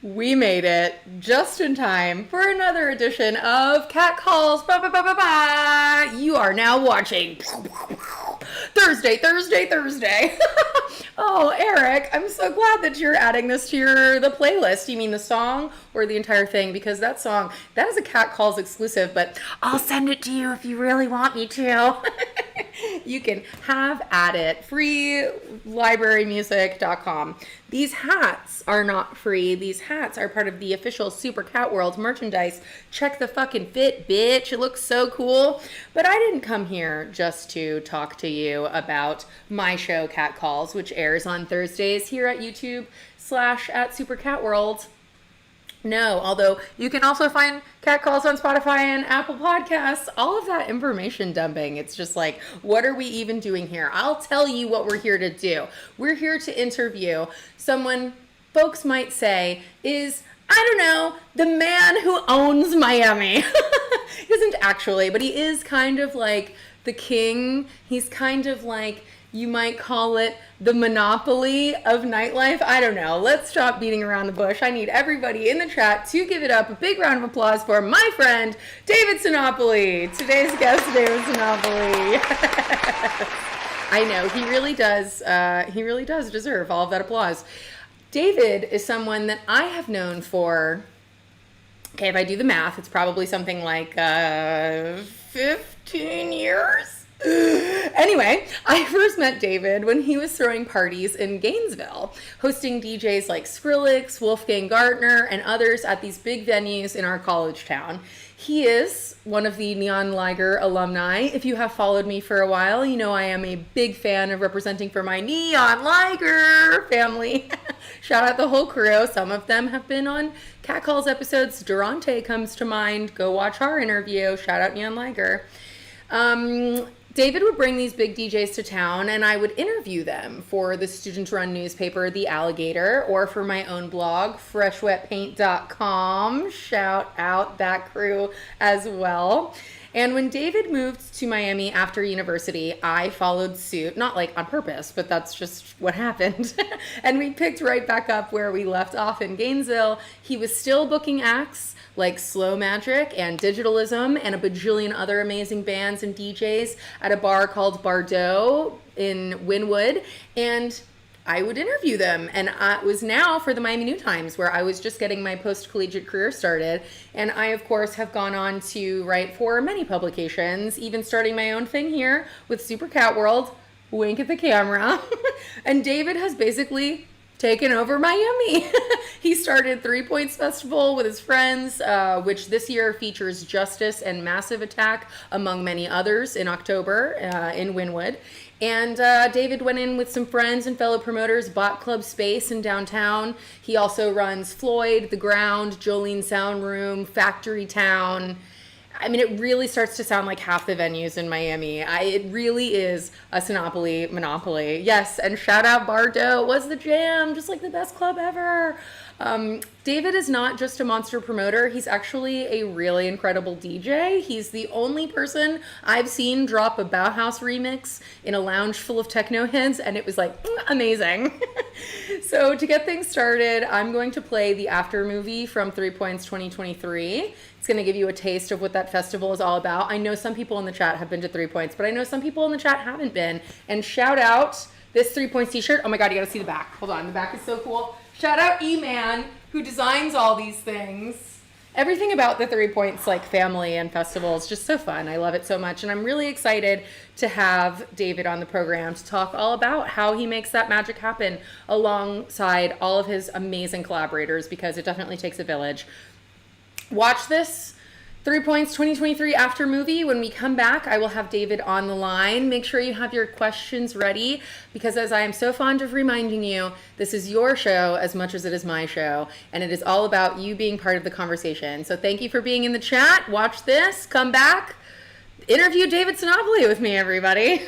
We made it just in time for another edition of Cat Calls. Ba, ba, ba, ba, ba. You are now watching Thursday. Oh, Eric, I'm so glad that you're adding this to the playlist. You mean the song or the entire thing? Because that song, that is a Cat Calls exclusive, but I'll send it to you if you really want me to. You can have at it. freelibrarymusic.com. These hats are not free. These hats are part of the official Super Cat World merchandise. Check the fucking fit, bitch. It looks so cool. But I didn't come here just to talk to you about my show, Cat Calls, which airs on Thursdays here at YouTube/@SuperCatWorld. No, although you can also find Cat Calls on Spotify and Apple Podcasts. All of that information dumping. It's just like, what are we even doing here? I'll tell you what we're here to do. We're here to interview someone folks might say is, I don't know, the man who owns Miami. He isn't actually, but he is kind of like the king. He's kind of like, you might call it the monopoly of nightlife. I don't know. Let's stop beating around the bush. I need everybody in the chat to give it up. A big round of applause for my friend, David Sinopoli. Today's guest, David Sinopoli. I know, he really does deserve all of that applause. David is someone that I have known for, okay, if I do the math, it's probably something like 15 years. Anyway, I first met David when he was throwing parties in Gainesville, hosting DJs like Skrillex, Wolfgang Gartner, and others at these big venues in our college town. He is one of the Neon Liger alumni. If you have followed me for a while, you know I am a big fan of representing for my Neon Liger family. Shout out the whole crew. Some of them have been on Cat Calls episodes. Durante comes to mind. Go watch our interview. Shout out Neon Liger. David would bring these big DJs to town and I would interview them for the student-run newspaper, The Alligator, or for my own blog, freshwetpaint.com. Shout out that crew as well. And when David moved to Miami after university, I followed suit, not like on purpose, but that's just what happened. And we picked right back up where we left off in Gainesville. He was still booking acts like Slow Magic and Digitalism and a bajillion other amazing bands and DJs at a bar called Bardot in Wynwood. And I would interview them. And it was now for the Miami New Times, where I was just getting my post-collegiate career started. And I, of course, have gone on to write for many publications, even starting my own thing here with Super Cat World. Wink at the camera. And David has basically taken over Miami. He started 3 Points Festival with his friends, which this year features Justice and Massive Attack, among many others, in October in Wynwood. And David went in with some friends and fellow promoters, bought Club Space in downtown. He also runs Floyd, The Ground, Jolene Sound Room, Factory Town. I mean, it really starts to sound like half the venues in Miami. It really is a Sinopoli monopoly. Yes, and shout out Bardot, was the jam, just like the best club ever. David is not just a monster promoter. He's actually a really incredible DJ. He's the only person I've seen drop a Bauhaus remix in a lounge full of techno heads, and it was like amazing. So to get things started, I'm going to play the after movie from 3 Points 2023. It's going to give you a taste of what that festival is all about. I know some people in the chat have been to 3 Points, but I know some people in the chat haven't been. And shout out this 3 Points t-shirt. Oh my God, you gotta see the back. Hold on, the back is so cool. Shout out E-Man, who designs all these things. Everything about the 3 Points like family and festival is just so fun. I love it so much. And I'm really excited to have David on the program to talk all about how he makes that magic happen alongside all of his amazing collaborators, because it definitely takes a village. Watch this 3 Points 2023 after movie. When we come back, I will have David on the line. Make sure you have your questions ready because, as I am so fond of reminding you, this is your show as much as it is my show, and it is all about you being part of the conversation. So thank you for being in the chat. Watch this, come back, interview David Sinopoli with me, everybody.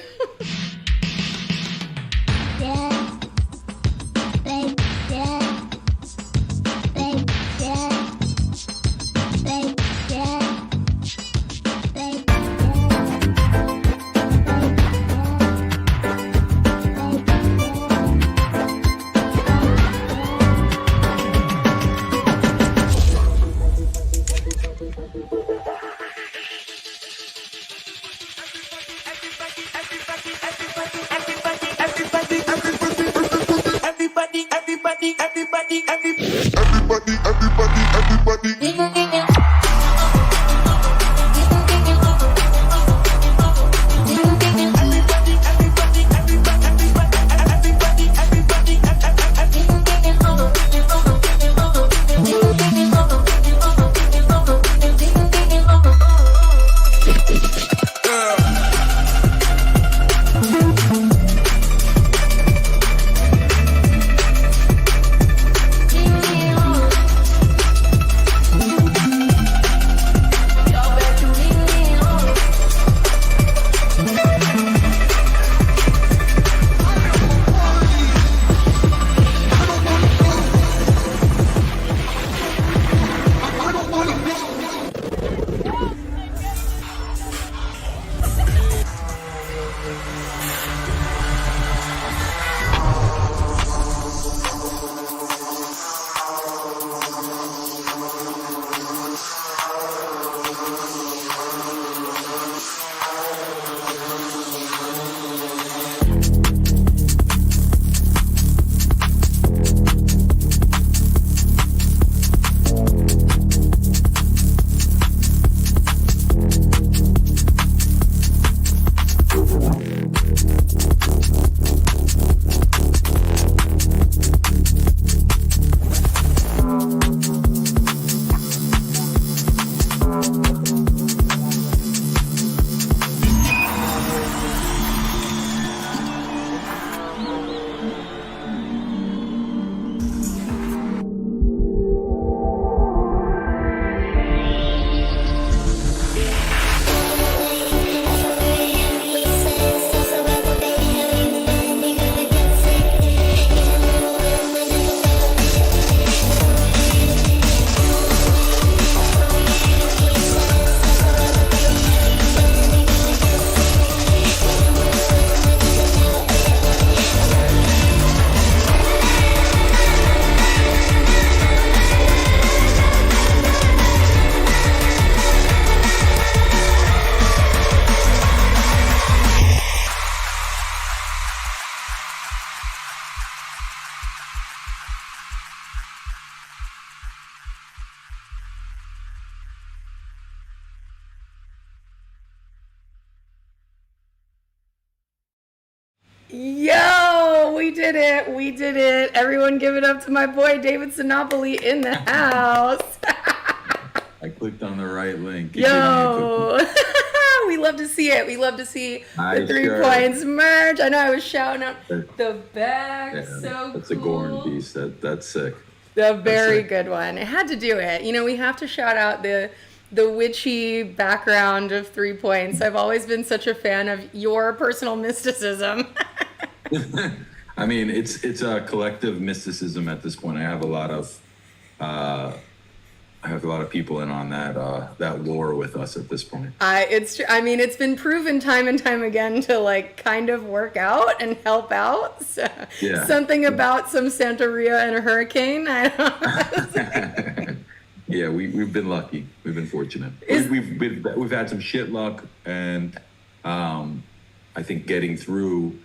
Yo, we did it. We did it. Everyone give it up to my boy, David Sinopoli in the house. I clicked on the right link. Yo, we love to see it. We love to see the 3 Points merch. I know I was shouting out the back. Yeah, so that's cool. A Gorn piece. That's sick. The very good one. It had to do it. You know, we have to shout out the witchy background of 3 Points. I've always been such a fan of your personal mysticism. I mean, it's a collective mysticism at this point. I have a lot of people in on that lore with us at this point. It's been proven time and time again to like kind of work out and help out. So, yeah. Something about some Santeria and a hurricane. I don't know. Yeah, we've been lucky. We've been fortunate. We've had some shit luck, and I think getting through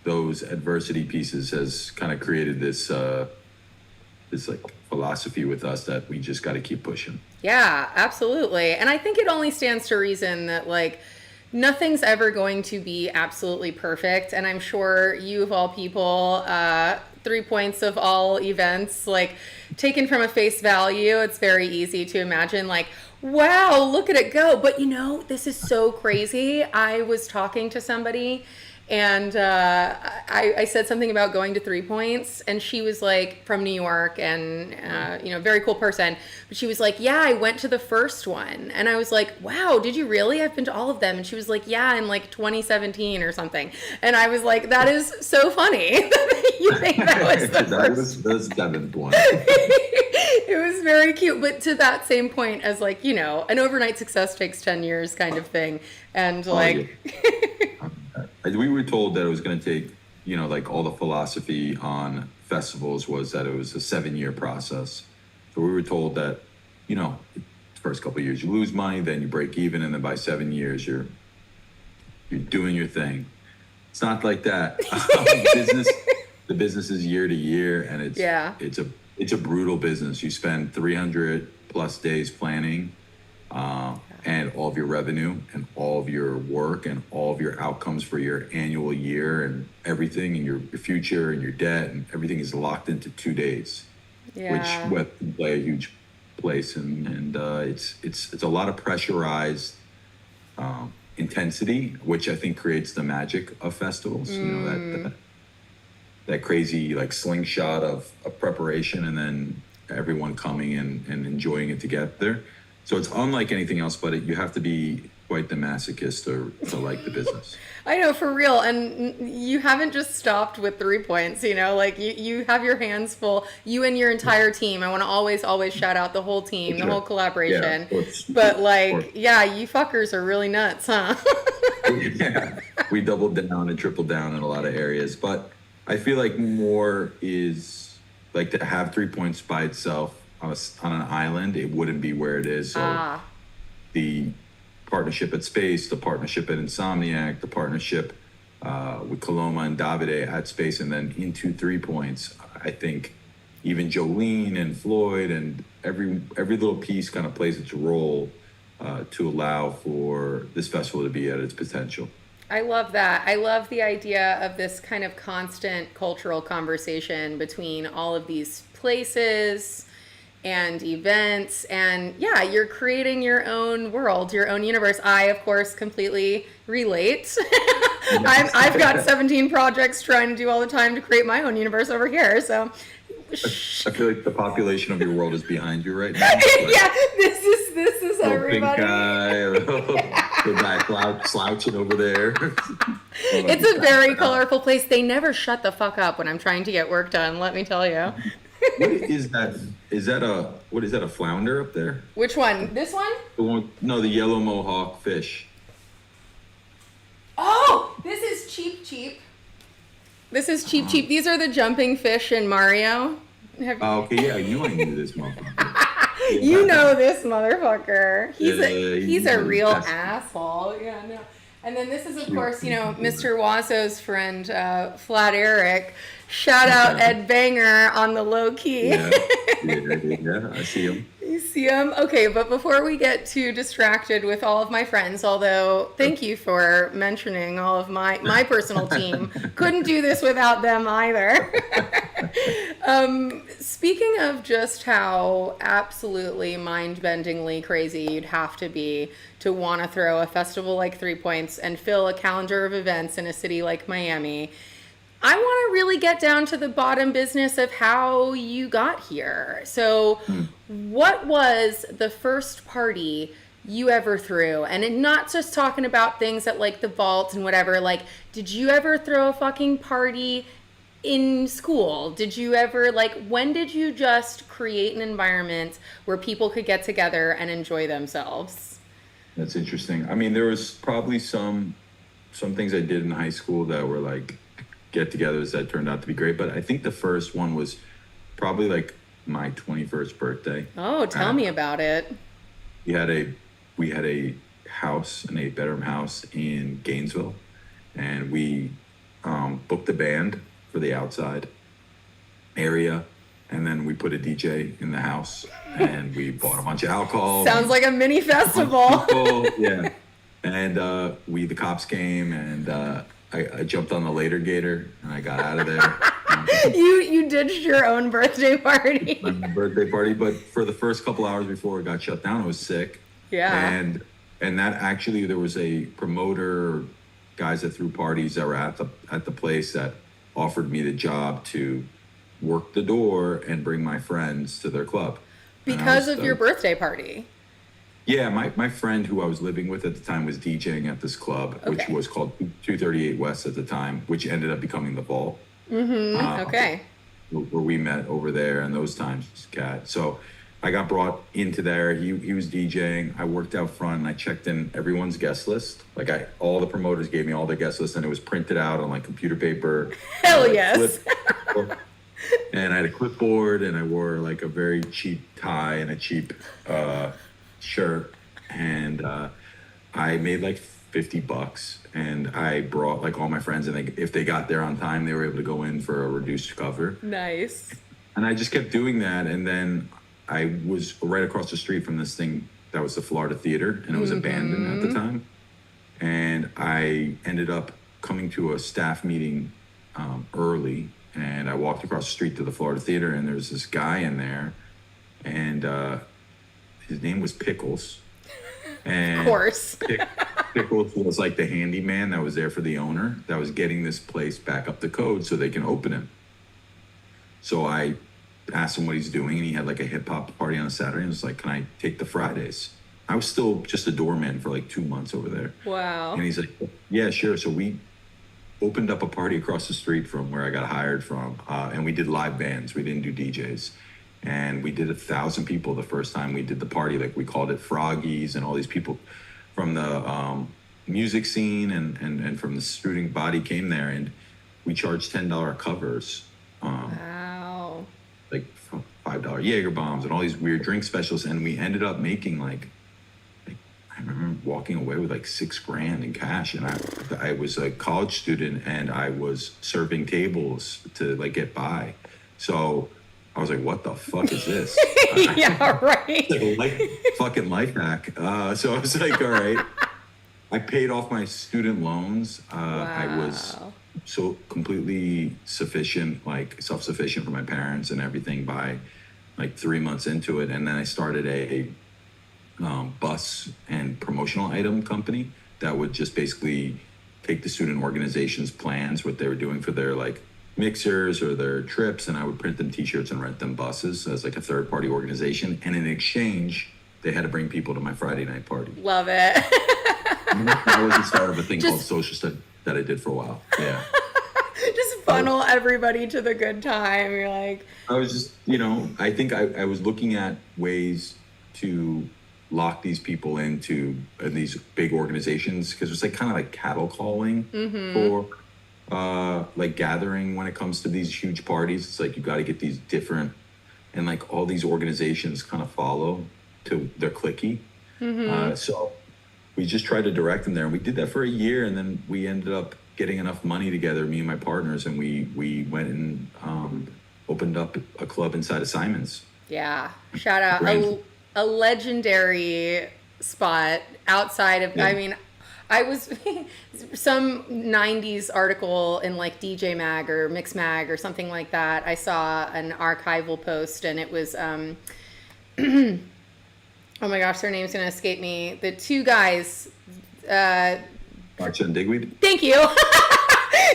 those adversity pieces has kind of created this like philosophy with us that we just got to keep pushing. Yeah, absolutely. And I think it only stands to reason that like nothing's ever going to be absolutely perfect. And I'm sure you of all people, 3 Points of all events, like taken from a face value, it's very easy to imagine like Wow, look at it go. But this is so crazy. I was talking to somebody and I said something about going to 3 Points, and she was like from New York and, very cool person. But she was like, yeah, I went to the first one. And I was like, wow, did you really? I've been to all of them. And she was like, yeah, in like 2017 or something. And I was like, that is so funny. You think that was the That first was the seventh one. It was very cute, but to that same point as like, an overnight success takes 10 years kind of thing. And like, We were told that it was going to take, like all the philosophy on festivals was that it was a 7-year process. So we were told that, the first couple of years you lose money, then you break even, and then by 7 years you're doing your thing. It's not like that. The business is year to year, and it's a brutal business. You spend 300 plus days planning, and all of your revenue and all of your work and all of your outcomes for your annual year and everything, and your future and your debt and everything is locked into 2 days, which play a huge place. And it's a lot of pressurized intensity, which I think creates the magic of festivals. That crazy like slingshot of preparation, and then everyone coming in and enjoying it together. So it's unlike anything else, but you have to be quite the masochist to like the business. I know, for real. And you haven't just stopped with 3 Points, like you have your hands full, you and your entire team. I want to always shout out the whole team, the whole collaboration. Yeah, but you fuckers are really nuts, huh? Yeah, we doubled down and tripled down in a lot of areas, but I feel like more is like to have 3 Points by itself on an island, it wouldn't be where it is. So the partnership at Space, the partnership at Insomniac, the partnership with Coloma and Davide at Space, and then into 3 Points, I think even Jolene and Floyd and every little piece kind of plays its role to allow for this festival to be at its potential. I love that. I love the idea of this kind of constant cultural conversation between all of these places and events, and you're creating your own world, your own universe. I, of course, completely relate. I've got 17 projects trying to do all the time to create my own universe over here, so I feel like the population of your world is behind you right now. Yeah, this is everybody. The guy slouching over there. It's a very colorful place. They never shut the fuck up when I'm trying to get work done, let me tell you. What is that? Is that a flounder up there? Which one? This one? The yellow mohawk fish. Oh, this is Cheap. This is Cheap. These are the jumping fish in Mario. Okay, yeah, I knew this motherfucker. You know this motherfucker. He's a real asshole. Yeah, no. And then this is, of course, Mr. Wazo's friend, Flat Eric. Shout out Ed Banger on the low key. Yeah, I see him. You see him? Okay, but before we get too distracted with all of my friends, although thank you for mentioning all of my personal team. Couldn't do this without them either. Speaking of just how absolutely mind-bendingly crazy you'd have to be to want to throw a festival like 3 Points and fill a calendar of events in a city like Miami, I want to really get down to the bottom business of how you got here. So what was the first party you ever threw? And not just talking about things at like the vault and whatever, like, did you ever throw a fucking party in school? Did you ever, when did you just create an environment where people could get together and enjoy themselves? That's interesting. I mean, there was probably some things I did in high school that were like get-togethers that turned out to be great, but I think the first one was probably like my 21st birthday. Oh, tell me about it. We had a house, an 8-bedroom house in Gainesville, and we booked a band for the outside area, and then we put a DJ in the house, and we bought a bunch of alcohol. Sounds like a mini festival. Yeah. And the cops came, and I jumped on the later gator, and I got out of there. You ditched your own birthday party. My birthday party, but for the first couple hours before it got shut down, I was sick. Yeah. And that actually, there was a promoter, guys that threw parties that were at the place that offered me the job to work the door and bring my friends to their club. And Because of your birthday party. yeah, my friend who I was living with at the time was DJing at this club, which Okay. was called 238 West at the time, which ended up becoming the Vault. Okay. Where we met over there in those times, Cat. So I got brought into there. He was DJing. I worked out front and I checked in everyone's guest list. Like all the promoters gave me all their guest lists and it was printed out on like computer paper. Hell yes. And I had a clipboard and I wore like a very cheap tie and a cheap shirt. And I made like $50 and I brought like all my friends and if they got there on time, they were able to go in for a reduced cover. Nice. And I just kept doing that. And then I was right across the street from this thing that was the Florida Theater and it was abandoned at the time. And I ended up coming to a staff meeting early and I walked across the street to the Florida Theater and there's this guy in there and his name was Pickles. And Of course. Pickles was like the handyman that was there for the owner that was getting this place back up to code so they can open it. So I asked him what he's doing, and he had like a hip hop party on a Saturday, and was like, "Can I take the Fridays?" I was still just a doorman for like 2 months over there. Wow. And he's like, "Yeah, sure." So we opened up a party across the street from where I got hired from, and we did live bands. We didn't do DJs. And we did 1,000 people the first time we did the party. Like we called it Froggies, and all these people from the music scene and from the student body came there, and we charged $10 covers. Wow. Like $5 Jaeger bombs and all these weird drink specials, and we ended up making like I remember walking away with like $6,000 in cash, and I was a college student and I was serving tables to like get by, so I was like, what the fuck is this? Yeah, right. Like fucking life hack. So I was like, all right. I paid off my student loans. I was so completely sufficient, like self-sufficient for my parents and everything by like 3 months into it. And then I started a bus and promotional item company that would just basically take the student organization's plans, what they were doing for their like mixers or their trips, and I would print them t-shirts and rent them buses as like a third-party organization. And in exchange, they had to bring people to my Friday night party. Love it. That was the start of a thing called social study that I did for a while. Yeah. Just funnel everybody to the good time. You're like, I was just, I think I was looking at ways to lock these people into these big organizations because it's like kind of like cattle calling for like gathering when it comes to these huge parties. It's like you got to get these different, and like all these organizations kind of follow to their cliquey. So we just tried to direct them there, and we did that for a year, and then we ended up getting enough money together, me and my partners, and we went and opened up a club inside of Simon's. yeah, shout out a legendary spot outside of. Yeah. I mean, I was some 90s article in like DJ Mag or Mix Mag or something like that. I saw an archival post and it was oh my gosh, their name's gonna escape me. The two guys Marsha and Digweed? Thank you.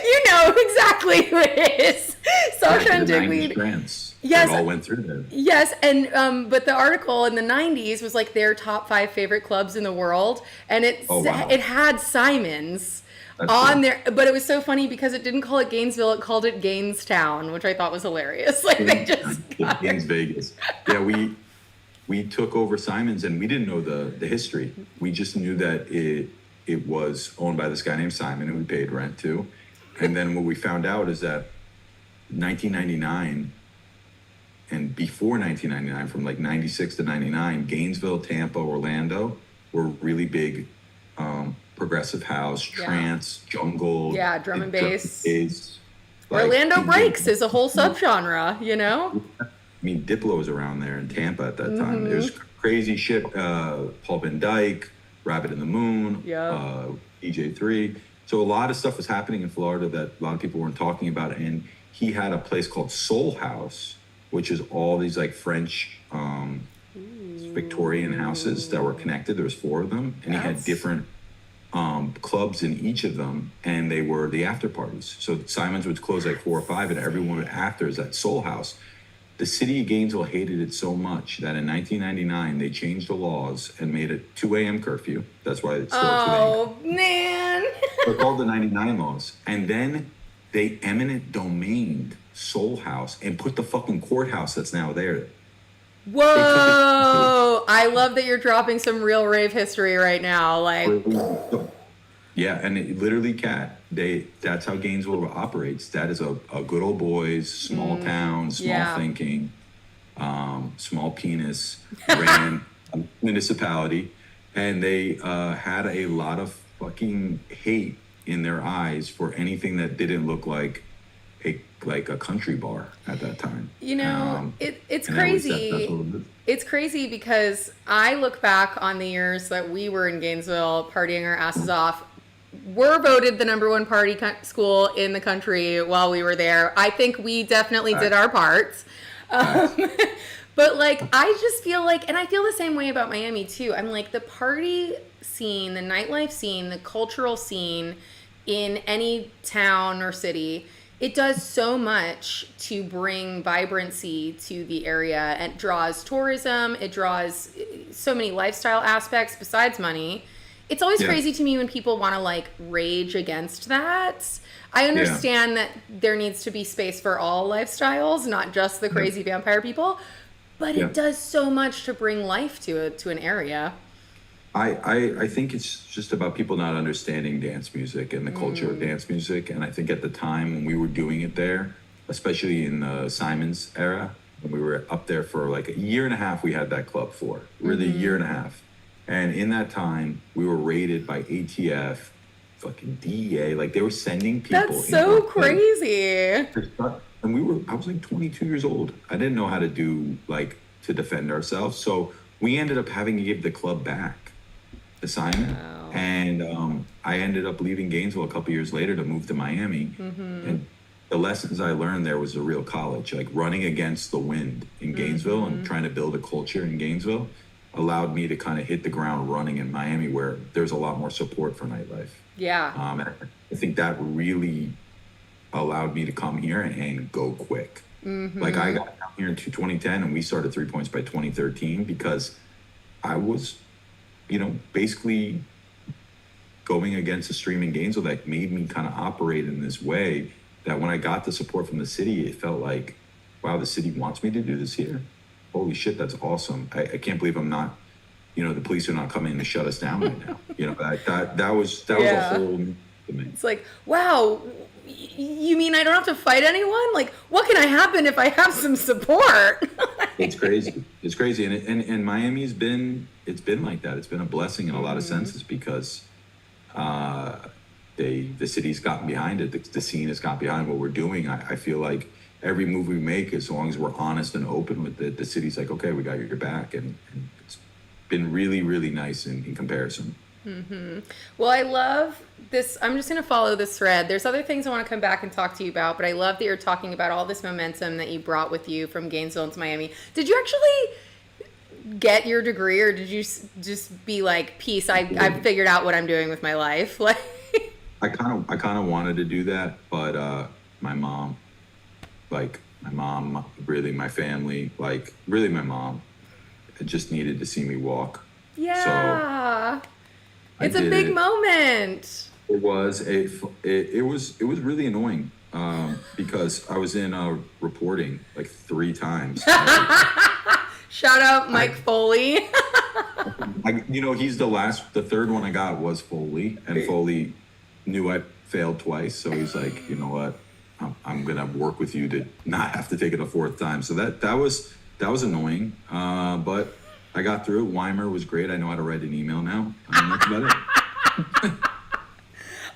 You know exactly who it is. Sasha and The 90s Digweed. Trance. Yes. It all went through there. Yes, and but the article in the 90s was like their top 5 favorite clubs in the world, and it had Simon's on there, but it was so funny because it didn't call it Gainesville, it called it Gainestown, which I thought was hilarious. Like they just Gaines Vegas. Yeah, we took over Simon's and we didn't know the history. We just knew that it was owned by this guy named Simon who we paid rent to. And then what we found out is that 1999 and before 1999, from like 96 to 99, Gainesville, Tampa, Orlando were really big progressive house, trance, jungle. Yeah, drum and bass. Like, Orlando Breaks is a whole subgenre, you know? I mean, Diplo was around there in Tampa at that time. It was crazy shit. Paul Van Dyke, Rabbit in the Moon, DJ3. So a lot of stuff was happening in Florida that a lot of people weren't talking about. And he had a place called Soul House, which is all these like French Victorian houses that were connected. There was 4 of them, and he had different clubs in each of them, and they were the after parties. So Simon's would close like 4 or 5, and everyone would afters at Soul House. The city of Gainesville hated it so much that in 1999 they changed the laws and made it 2 a.m. curfew. That's why it's still 2 a.m. Oh man! They're called the 99 laws, and then they eminent domained Soul House and put the fucking courthouse that's now there. Whoa! I love that you're dropping some real rave history right now. Like, yeah, and it, literally, Kat, that's how Gainesville operates. That is a good old boys, small town, small thinking, small penis ran a municipality, and they had a lot of fucking hate in their eyes for anything that didn't look like a country bar at that time. You know, it's crazy. It's crazy because I look back on the years that we were in Gainesville partying our asses off. We're voted the #1 party school in the country while we were there. I think we definitely did our parts. But like, I just feel like, and I feel the same way about Miami too. I'm like, the party scene, the nightlife scene, the cultural scene in any town or city, it does so much to bring vibrancy to the area. It draws tourism. It draws so many lifestyle aspects besides money. It's always crazy to me when people want to like rage against that. I understand that there needs to be space for all lifestyles, not just the crazy vampire people, but it does so much to bring life to an area. I think it's just about people not understanding dance music and the culture of dance music. And I think at the time when we were doing it there, especially in the Simon's era, when we were up there for like a year and a half, we had that club for really a year and a half. And in that time, we were raided by ATF, fucking DEA. Like they were sending people. That's so crazy. And I was like 22 years old. I didn't know how to to defend ourselves. So we ended up having to give the club back to Simon. Wow. And I ended up leaving Gainesville a couple years later to move to Miami. And the lessons I learned there was a real college, like running against the wind in Gainesville and trying to build a culture in Gainesville allowed me to kind of hit the ground running in Miami, where there's a lot more support for nightlife. Yeah. I think that really allowed me to come here and go quick. Like I got down here in 2010 and we started 3 Points by 2013 because I was, basically going against the stream in Gainesville that made me kind of operate in this way that when I got the support from the city, it felt like, wow, the city wants me to do this here. Holy shit, that's awesome. I can't believe I'm not, the police are not coming to shut us down right now. That was a whole new to me. It's like, wow, you mean I don't have to fight anyone? Like, what can I happen if I have some support? It's crazy. It's crazy. And Miami's been like that. It's been a blessing in a lot of senses because the city's gotten behind it. The scene has gotten behind what we're doing. I feel like every move we make, as long as we're honest and open with it, the city's like, okay, we got your back. And it's been really, really nice in comparison. Well, I love this. I'm just going to follow this thread. There's other things I want to come back and talk to you about, but I love that you're talking about all this momentum that you brought with you from Gainesville into Miami. Did you actually get your degree, or did you just be like, peace, I've figured out what I'm doing with my life? Like, I kind of wanted to do that, but my mom, really my family, really my mom, just needed to see me walk. Yeah. So it's a big moment. It was really annoying because I was in reporting like 3 times. Shout out Mike Foley. He's the third one I got was Foley, and Foley knew I failed twice, so he's like, you know what, I'm gonna work with you to not have to take it a 4th time. So that was annoying, but I got through it. Weimer was great. I know how to write an email now. That's about it.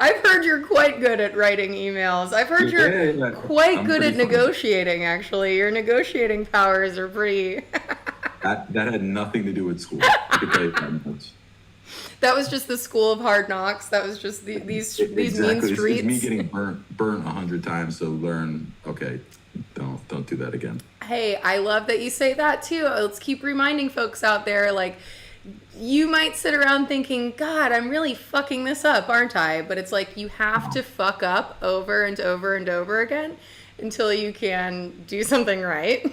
I've heard you're quite good at writing emails. I've heard you're quite good at negotiating, actually. Your negotiating powers are pretty... That had nothing to do with school. I could tell you that much. That was just the school of hard knocks. That was just these mean streets. It's me getting burnt 100 times to learn, okay, don't don't do that again. Hey, I love that you say that too. Let's keep reminding folks out there, like, you might sit around thinking, God, I'm really fucking this up, aren't I? But it's like you have to fuck up over and over and over again until you can do something right.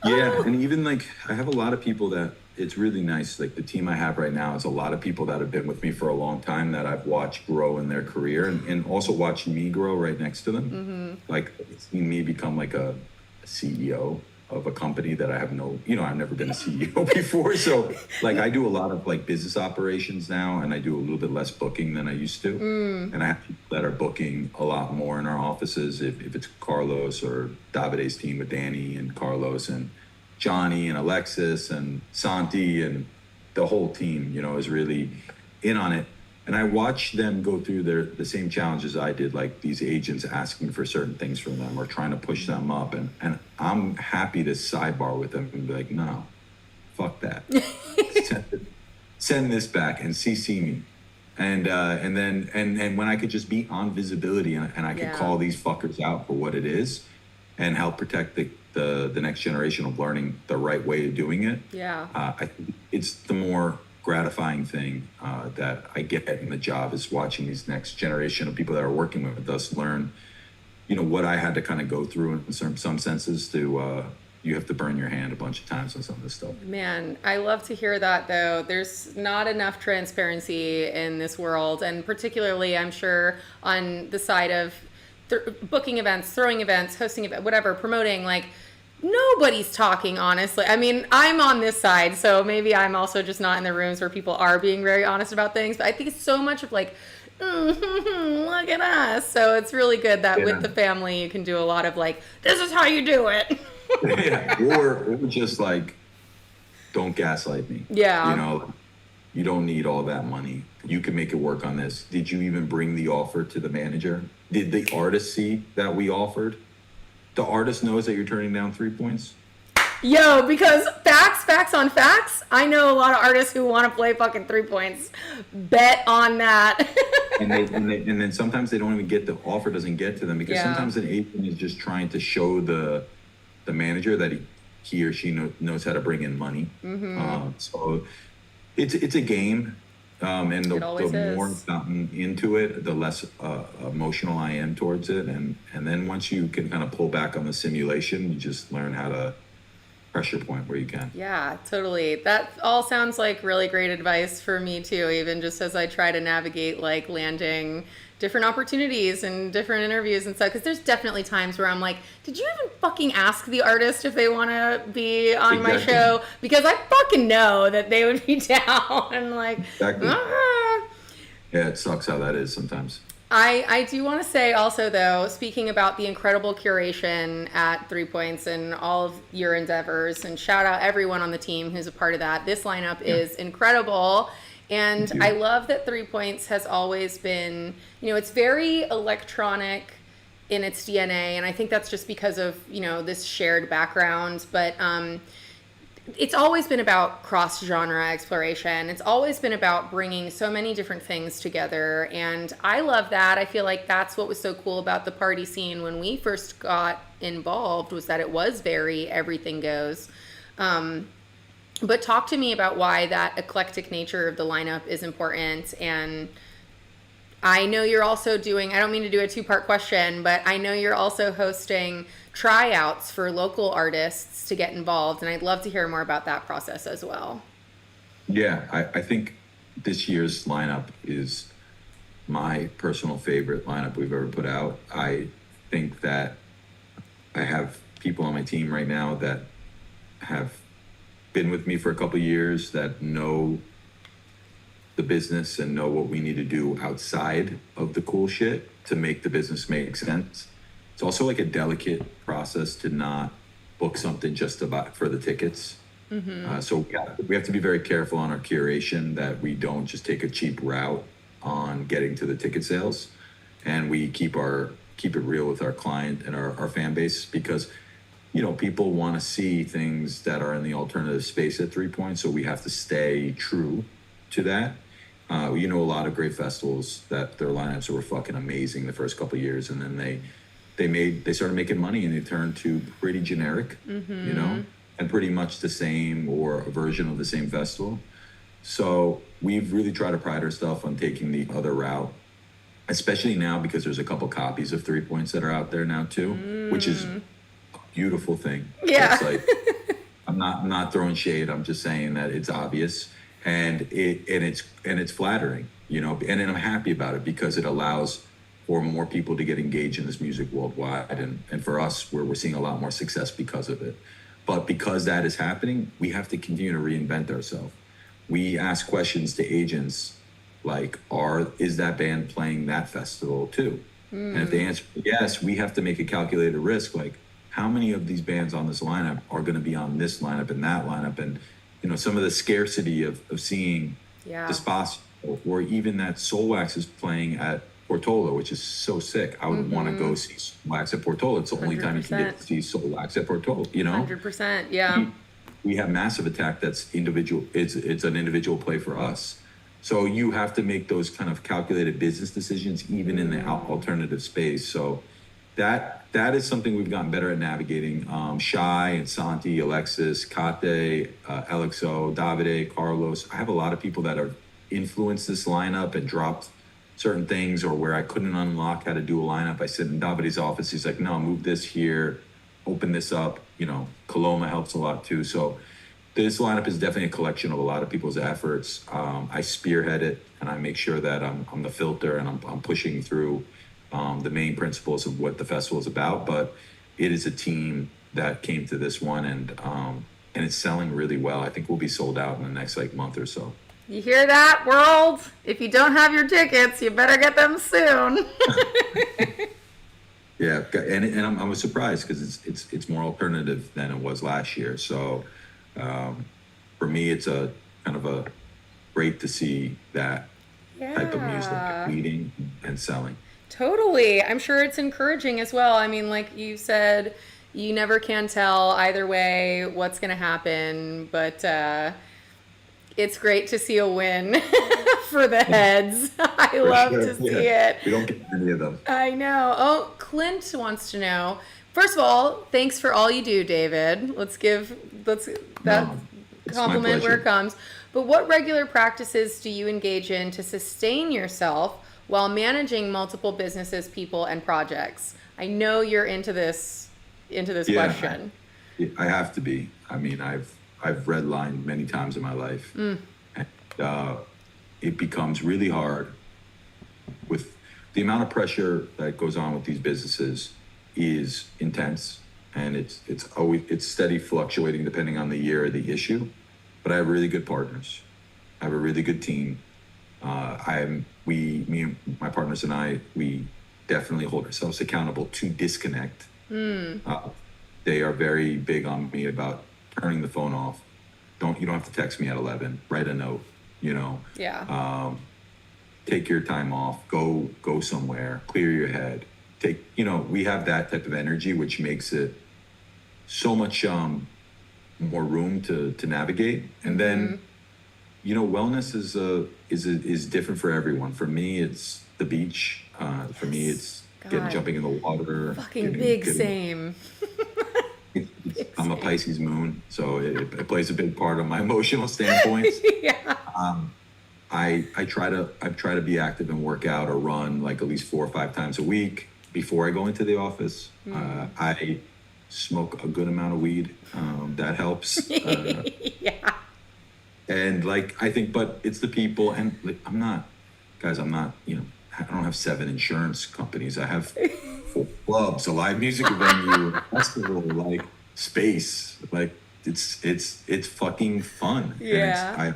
Yeah, and even like I have a lot of people that it's really nice. Like the team I have right now is a lot of people that have been with me for a long time that I've watched grow in their career and also watched me grow right next to them. Like seen me become like a CEO of a company that I have I've never been a CEO before. So like I do a lot of like business operations now and I do a little bit less booking than I used to. And I have people that are booking a lot more in our offices. If it's Carlos or Davide's team with Danny and Carlos and Johnny and Alexis and Santi and the whole team, is really in on it. And I watch them go through the same challenges I did, like these agents asking for certain things from them or trying to push them up. And I'm happy to sidebar with them and be like, no, fuck that. Send this back and CC me. And then when I could just be on visibility and I could call these fuckers out for what it is and help protect the next generation of learning the right way of doing it. Yeah. I think it's the more gratifying thing that I get in the job is watching these next generation of people that are working with us learn, what I had to kind of go through in some senses to, you have to burn your hand a bunch of times on some of this stuff. Man, I love to hear that though. There's not enough transparency in this world. And particularly, I'm sure on the side of booking events, throwing events, hosting events, whatever, promoting, like, nobody's talking honestly. I mean, I'm on this side, so maybe I'm also just not in the rooms where people are being very honest about things. But I think it's so much of like, look at us. So it's really good that with the family, you can do a lot of like, this is how you do it. Or just like, don't gaslight me. Yeah. You don't need all that money. You can make it work on this. Did you even bring the offer to the manager? Did the artist see that we offered? The artist knows that you're turning down 3 points? Yo, because facts on facts, I know a lot of artists who want to play fucking 3 points. Bet on that. and then sometimes they don't even get the offer doesn't get to them because sometimes an agent is just trying to show the manager that he or she knows how to bring in money. So it's a game. And the more I've gotten into it, the less emotional I am towards it. And then once you can kind of pull back on the simulation, you just learn how to pressure point where you can. Yeah, totally. That all sounds like really great advice for me too, even just as I try to navigate like landing different opportunities and different interviews and stuff. Because there's definitely times where I'm like, did you even fucking ask the artist if they want to be on my show? Because I fucking know that they would be down. And like, Yeah, it sucks how that is sometimes. I do want to say also, though, speaking about the incredible curation at 3 Points and all of your endeavors, and shout out everyone on the team who's a part of that. This lineup is incredible. And I love that 3 Points has always been, it's very electronic in its DNA. And I think that's just because of, this shared background. But it's always been about cross-genre exploration. It's always been about bringing so many different things together. And I love that. I feel like that's what was so cool about the party scene when we first got involved, was that it was very everything goes. But talk to me about why that eclectic nature of the lineup is important. And I know you're also doing, I don't mean to do a two-part question, but I know you're also hosting tryouts for local artists to get involved. And I'd love to hear more about that process as well. Yeah, I think this year's lineup is my personal favorite lineup we've ever put out. I think that I have people on my team right now that have been with me for a couple of years that know the business and know what we need to do outside of the cool shit to make the business make sense. It's also like a delicate process to not book something just about for the tickets. So we have to be very careful on our curation that we don't just take a cheap route on getting to the ticket sales, and we keep it real with our client and our fan base, because people want to see things that are in the alternative space at 3 Points, so we have to stay true to that. A lot of great festivals that their lineups were fucking amazing the first couple of years, and then they they started making money, and they turned to pretty generic, you know, and pretty much the same or a version of the same festival. So we've really tried to pride ourselves on taking the other route, especially now because there's a couple copies of 3 Points that are out there now too, which is a beautiful thing. Yeah. It's like, I'm not throwing shade. I'm just saying that it's obvious, and it's flattering, you know, and I'm happy about it because it allows for more people to get engaged in this music worldwide, and for us, we're seeing a lot more success because of it. But because that is happening, we have to continue to reinvent ourselves. We ask questions to agents like, is that band playing that festival too? And if they answer yes, we have to make a calculated risk, like, how many of these bands on this lineup are going to be on this lineup and that lineup? And, you know, some of the scarcity of seeing Despacio, or even that Soul Wax is playing at Portola, which is so sick. I would want to go see Soul Wax at Portola. It's the only time you can get to see Soul Wax at Portola, you know? 100%, yeah. We have Massive Attack that's individual. It's an individual play for us. So you have to make those kind of calculated business decisions, even in the alternative space. So that is something we've gotten better at navigating. Shai and Santi, Alexis, Kate, Alexo, Davide, Carlos. I have a lot of people that have influenced this lineup and dropped certain things, or where I couldn't unlock how to do a lineup. I sit in Davide's office. He's like, no, move this here, open this up. You know, Coloma helps a lot too. So this lineup is definitely a collection of a lot of people's efforts. I spearhead it, and I make sure that I'm the filter, and I'm pushing through the main principles of what the festival is about. But it is a team that came to this one, and it's selling really well. I think we'll be sold out in the next month or so. You hear that, world? If you don't have your tickets, you better get them soon. Yeah, and I was surprised because it's more alternative than it was last year. So for me, it's a kind of a great to see that type of music leading and selling. Totally. I'm sure it's encouraging as well. I mean, like you said, you never can tell either way what's going to happen, but it's great to see a win for the heads. I love to see it. We don't get any of them. I know. Oh, Clint wants to know. First of all, thanks for all you do, David. Let's that compliment where it comes. But what regular practices do you engage in to sustain yourself while managing multiple businesses, people, and projects? I know you're into this question. I have to be. I mean, I've redlined many times in my life. And it becomes really hard with the amount of pressure that goes on with these businesses is intense, and it's steady fluctuating depending on the year or the issue. But I have really good partners. I have a really good team. Me and my partners and I, we definitely hold ourselves accountable to disconnect. They are very big on me about turning the phone off. You don't have to text me at 11. Write a note, you know. Yeah. Take your time off. Go somewhere. Clear your head. We have that type of energy, which makes it so much more room to navigate. And then, wellness is different for everyone. For me, it's the beach. For me, it's jumping in the water. Fucking same. I'm a Pisces moon, so it plays a big part on my emotional standpoint. Yeah. I try to be active and work out or run like at least 4 or 5 times a week before I go into the office. I smoke a good amount of weed. That helps. Yeah. And I think, but it's the people, and I'm not, I don't have 7 insurance companies. I have 4 clubs, a live music venue, a festival, space. It's fucking fun. Yeah. And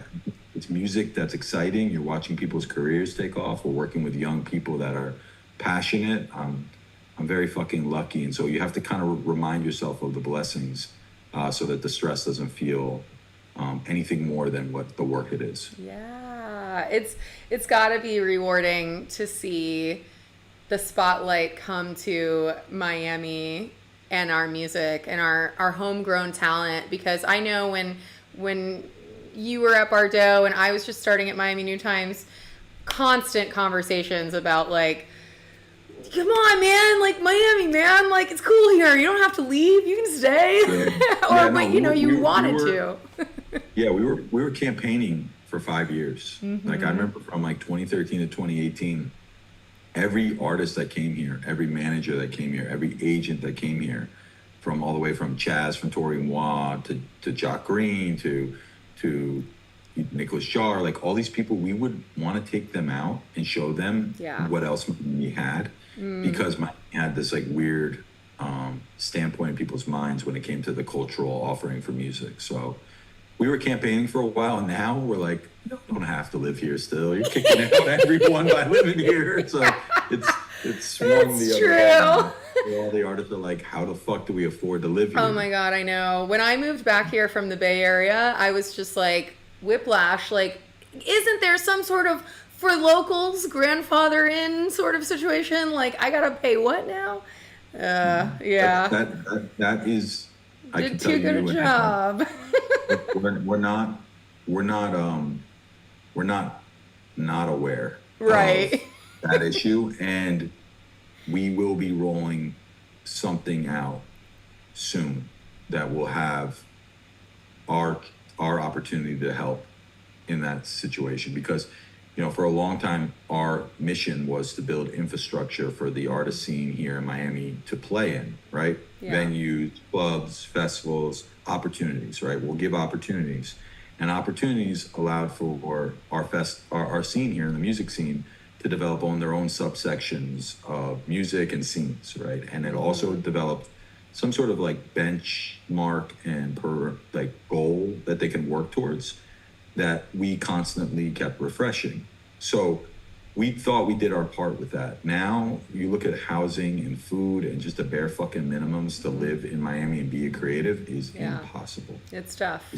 it's music that's exciting. You're watching people's careers take off. We're working with young people that are passionate. I'm very fucking lucky. And so you have to kind of remind yourself of the blessings so that the stress doesn't feel anything more than what the work it is. Yeah. It's got to be rewarding to see the spotlight come to Miami and our music and our homegrown talent, because I know when you were at Bardot and I was just starting at Miami New Times, constant conversations about come on, man, like Miami, man, like it's cool here. You don't have to leave. You can stay. But you know, you wanted to. Yeah, we were campaigning for 5 years. Like I remember from like 2013 to 2018, every artist that came here, every manager that came here, every agent that came here, from all the way from Chaz from Tori Moi to Jock Green to Nicholas Jar, like all these people, we would want to take them out and show them what else we had, because Miami had this like weird standpoint in people's minds when it came to the cultural offering for music. So we were campaigning for a while, and now we're like, you don't have to live here still. You're kicking out everyone by living here. So it's swung the other way. All the artists are like, how the fuck do we afford to live here? Oh my God, I know. When I moved back here from the Bay Area, I was just like, whiplash, like, isn't there some sort of for locals grandfather in sort of situation? Like, I gotta pay what now? Yeah. That is, I can Did tell too you, good a job. we're not aware right. of that issue, and we will be rolling something out soon that will have our opportunity to help in that situation, because for a long time our mission was to build infrastructure for the artist scene here in Miami to play in, right? Venues, clubs, festivals, opportunities, right? We'll give opportunities, and opportunities allowed for our scene here in the music scene to develop on their own subsections of music and scenes, right? And it also developed some sort of like benchmark and goal that they can work towards, that we constantly kept refreshing. So we thought we did our part with that. Now you look at housing and food and just the bare fucking minimums to live in Miami and be a creative is impossible. It's tough.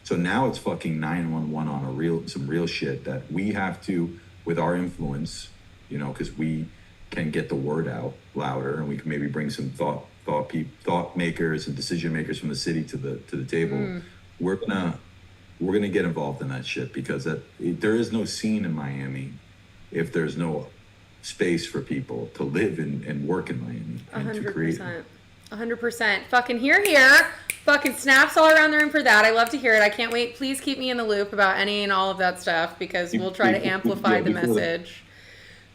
So now it's fucking 911 on some real shit that we have to, with our influence, because we can get the word out louder, and we can maybe bring some thought makers and decision makers from the city to the table. We're gonna get involved in that shit, because there is no scene in Miami if there's no space for people to live and work in Miami and to create. 100%. Fucking here. Fucking snaps all around the room for that. I love to hear it. I can't wait. Please keep me in the loop about any and all of that stuff, because we'll try to amplify the message.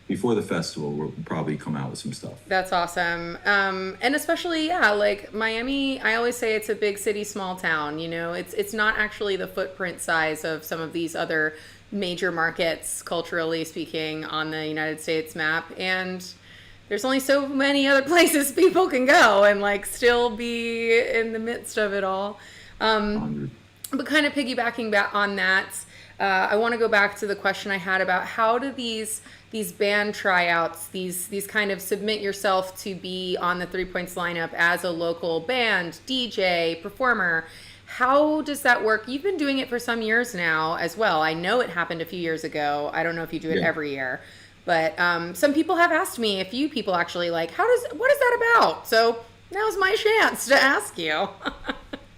Before the festival, we'll probably come out with some stuff. That's awesome. And especially, like Miami, I always say it's a big city, small town. It's not actually the footprint size of some of these other major markets, culturally speaking, on the United States map. And there's only so many other places people can go and like still be in the midst of it all. But kind of piggybacking back on that, I want to go back to the question I had about how do these band tryouts, these kind of submit yourself to be on the 3 Points lineup as a local band, DJ, performer. How does that work? You've been doing it for some years now as well. I know it happened a few years ago. I don't know if you do it every year, but some people have asked me, a few people actually, like, what is that about? So now's my chance to ask you.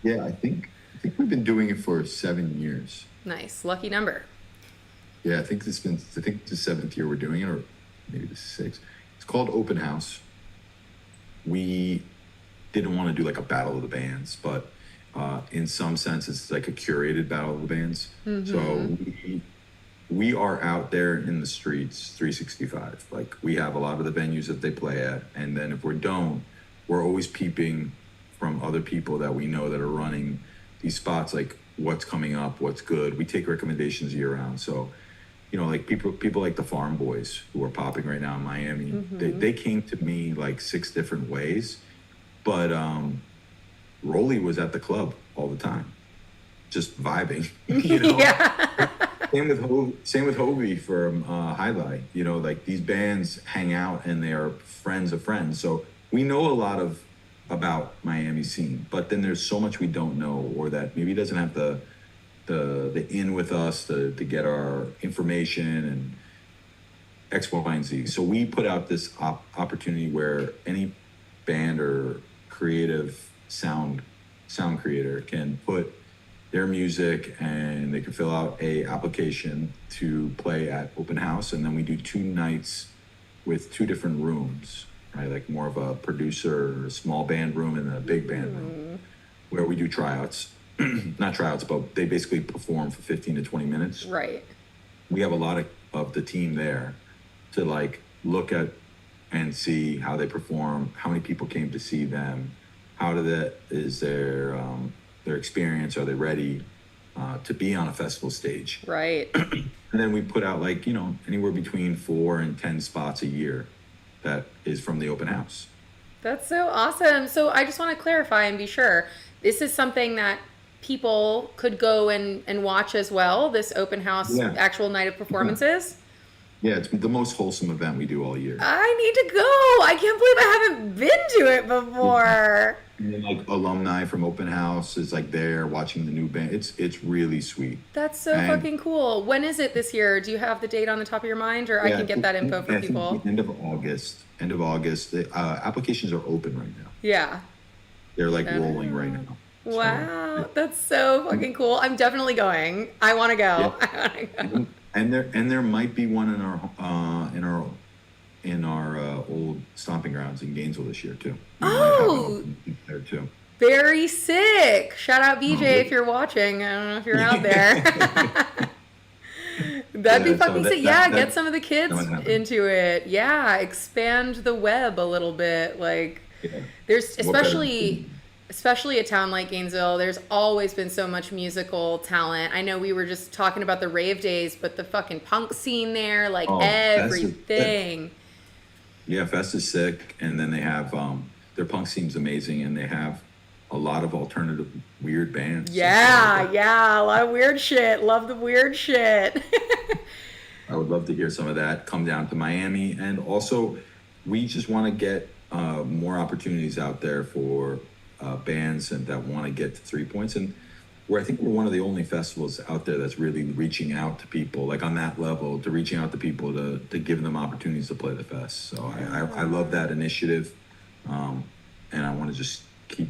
Yeah, I think we've been doing it for 7 years. Nice, lucky number. Yeah, I think it's the 7th year we're doing it, or maybe the 6th. It's called Open House. We didn't want to do like a battle of the bands, but in some sense, it's like a curated battle of the bands. So we are out there in the streets 365. Like, we have a lot of the venues that they play at, and then if we don't, we're always peeping from other people that we know that are running these spots, like what's coming up, what's good. We take recommendations year round. So, like people like the Farm Boys, who are popping right now in Miami, they came to me like 6 different ways, but Rolly was at the club all the time, just vibing. Yeah. Same with Hovey from Highlight. Like, these bands hang out and they are friends of friends. So we know a lot about Miami scene, but then there's so much we don't know, or that maybe doesn't have the in with us to get our information and X, Y, and Z. So we put out this opportunity where any band or creative sound creator can put their music, and they can fill out a application to play at Open House, and then we do 2 nights with two different rooms, right? Like more of a producer, small band room and a big band room where we do tryouts. Not tryouts, but they basically perform for 15 to 20 minutes. Right. We have a lot of the team there to like look at and see how they perform, how many people came to see them, is their experience, are they ready to be on a festival stage? Right. And then we put out like, anywhere between 4 and 10 spots a year that is from the open house. That's so awesome. So I just want to clarify and be sure, this is something that people could go and watch as well, this open house actual night of performances? Yeah, it's the most wholesome event we do all year. I need to go. I can't believe I haven't been to it before. And then like alumni from open house is like there watching the new band. It's really sweet. That's so fucking cool. When is it this year? Do you have the date on the top of your mind, or I can get that info for people? End of August. The applications are open right now. Yeah. They're like rolling right now. Wow, that's so fucking cool. I'm definitely going. I want to go. Yeah. I want to go. And there might be one in our old stomping grounds in Gainesville this year too. Oh, there too. Very sick. Shout out BJ if you're watching. I don't know if you're out there. That'd be fucking sick. Get some of the kids into it. Yeah, expand the web a little bit. Like, there's especially a town like Gainesville, there's always been so much musical talent. I know we were just talking about the rave days, but the fucking punk scene there, like everything. Fest is sick. And then they have, their punk scene's amazing, and they have a lot of alternative weird bands. Yeah, a lot of weird shit. Love the weird shit. I would love to hear some of that come down to Miami. And also, we just want to get more opportunities out there for bands and that want to get to 3 points, and I think we're one of the only festivals out there that's really reaching out to people, like on that level, to reaching out to people to give them opportunities to play the fest. So I love that initiative, and I want to just keep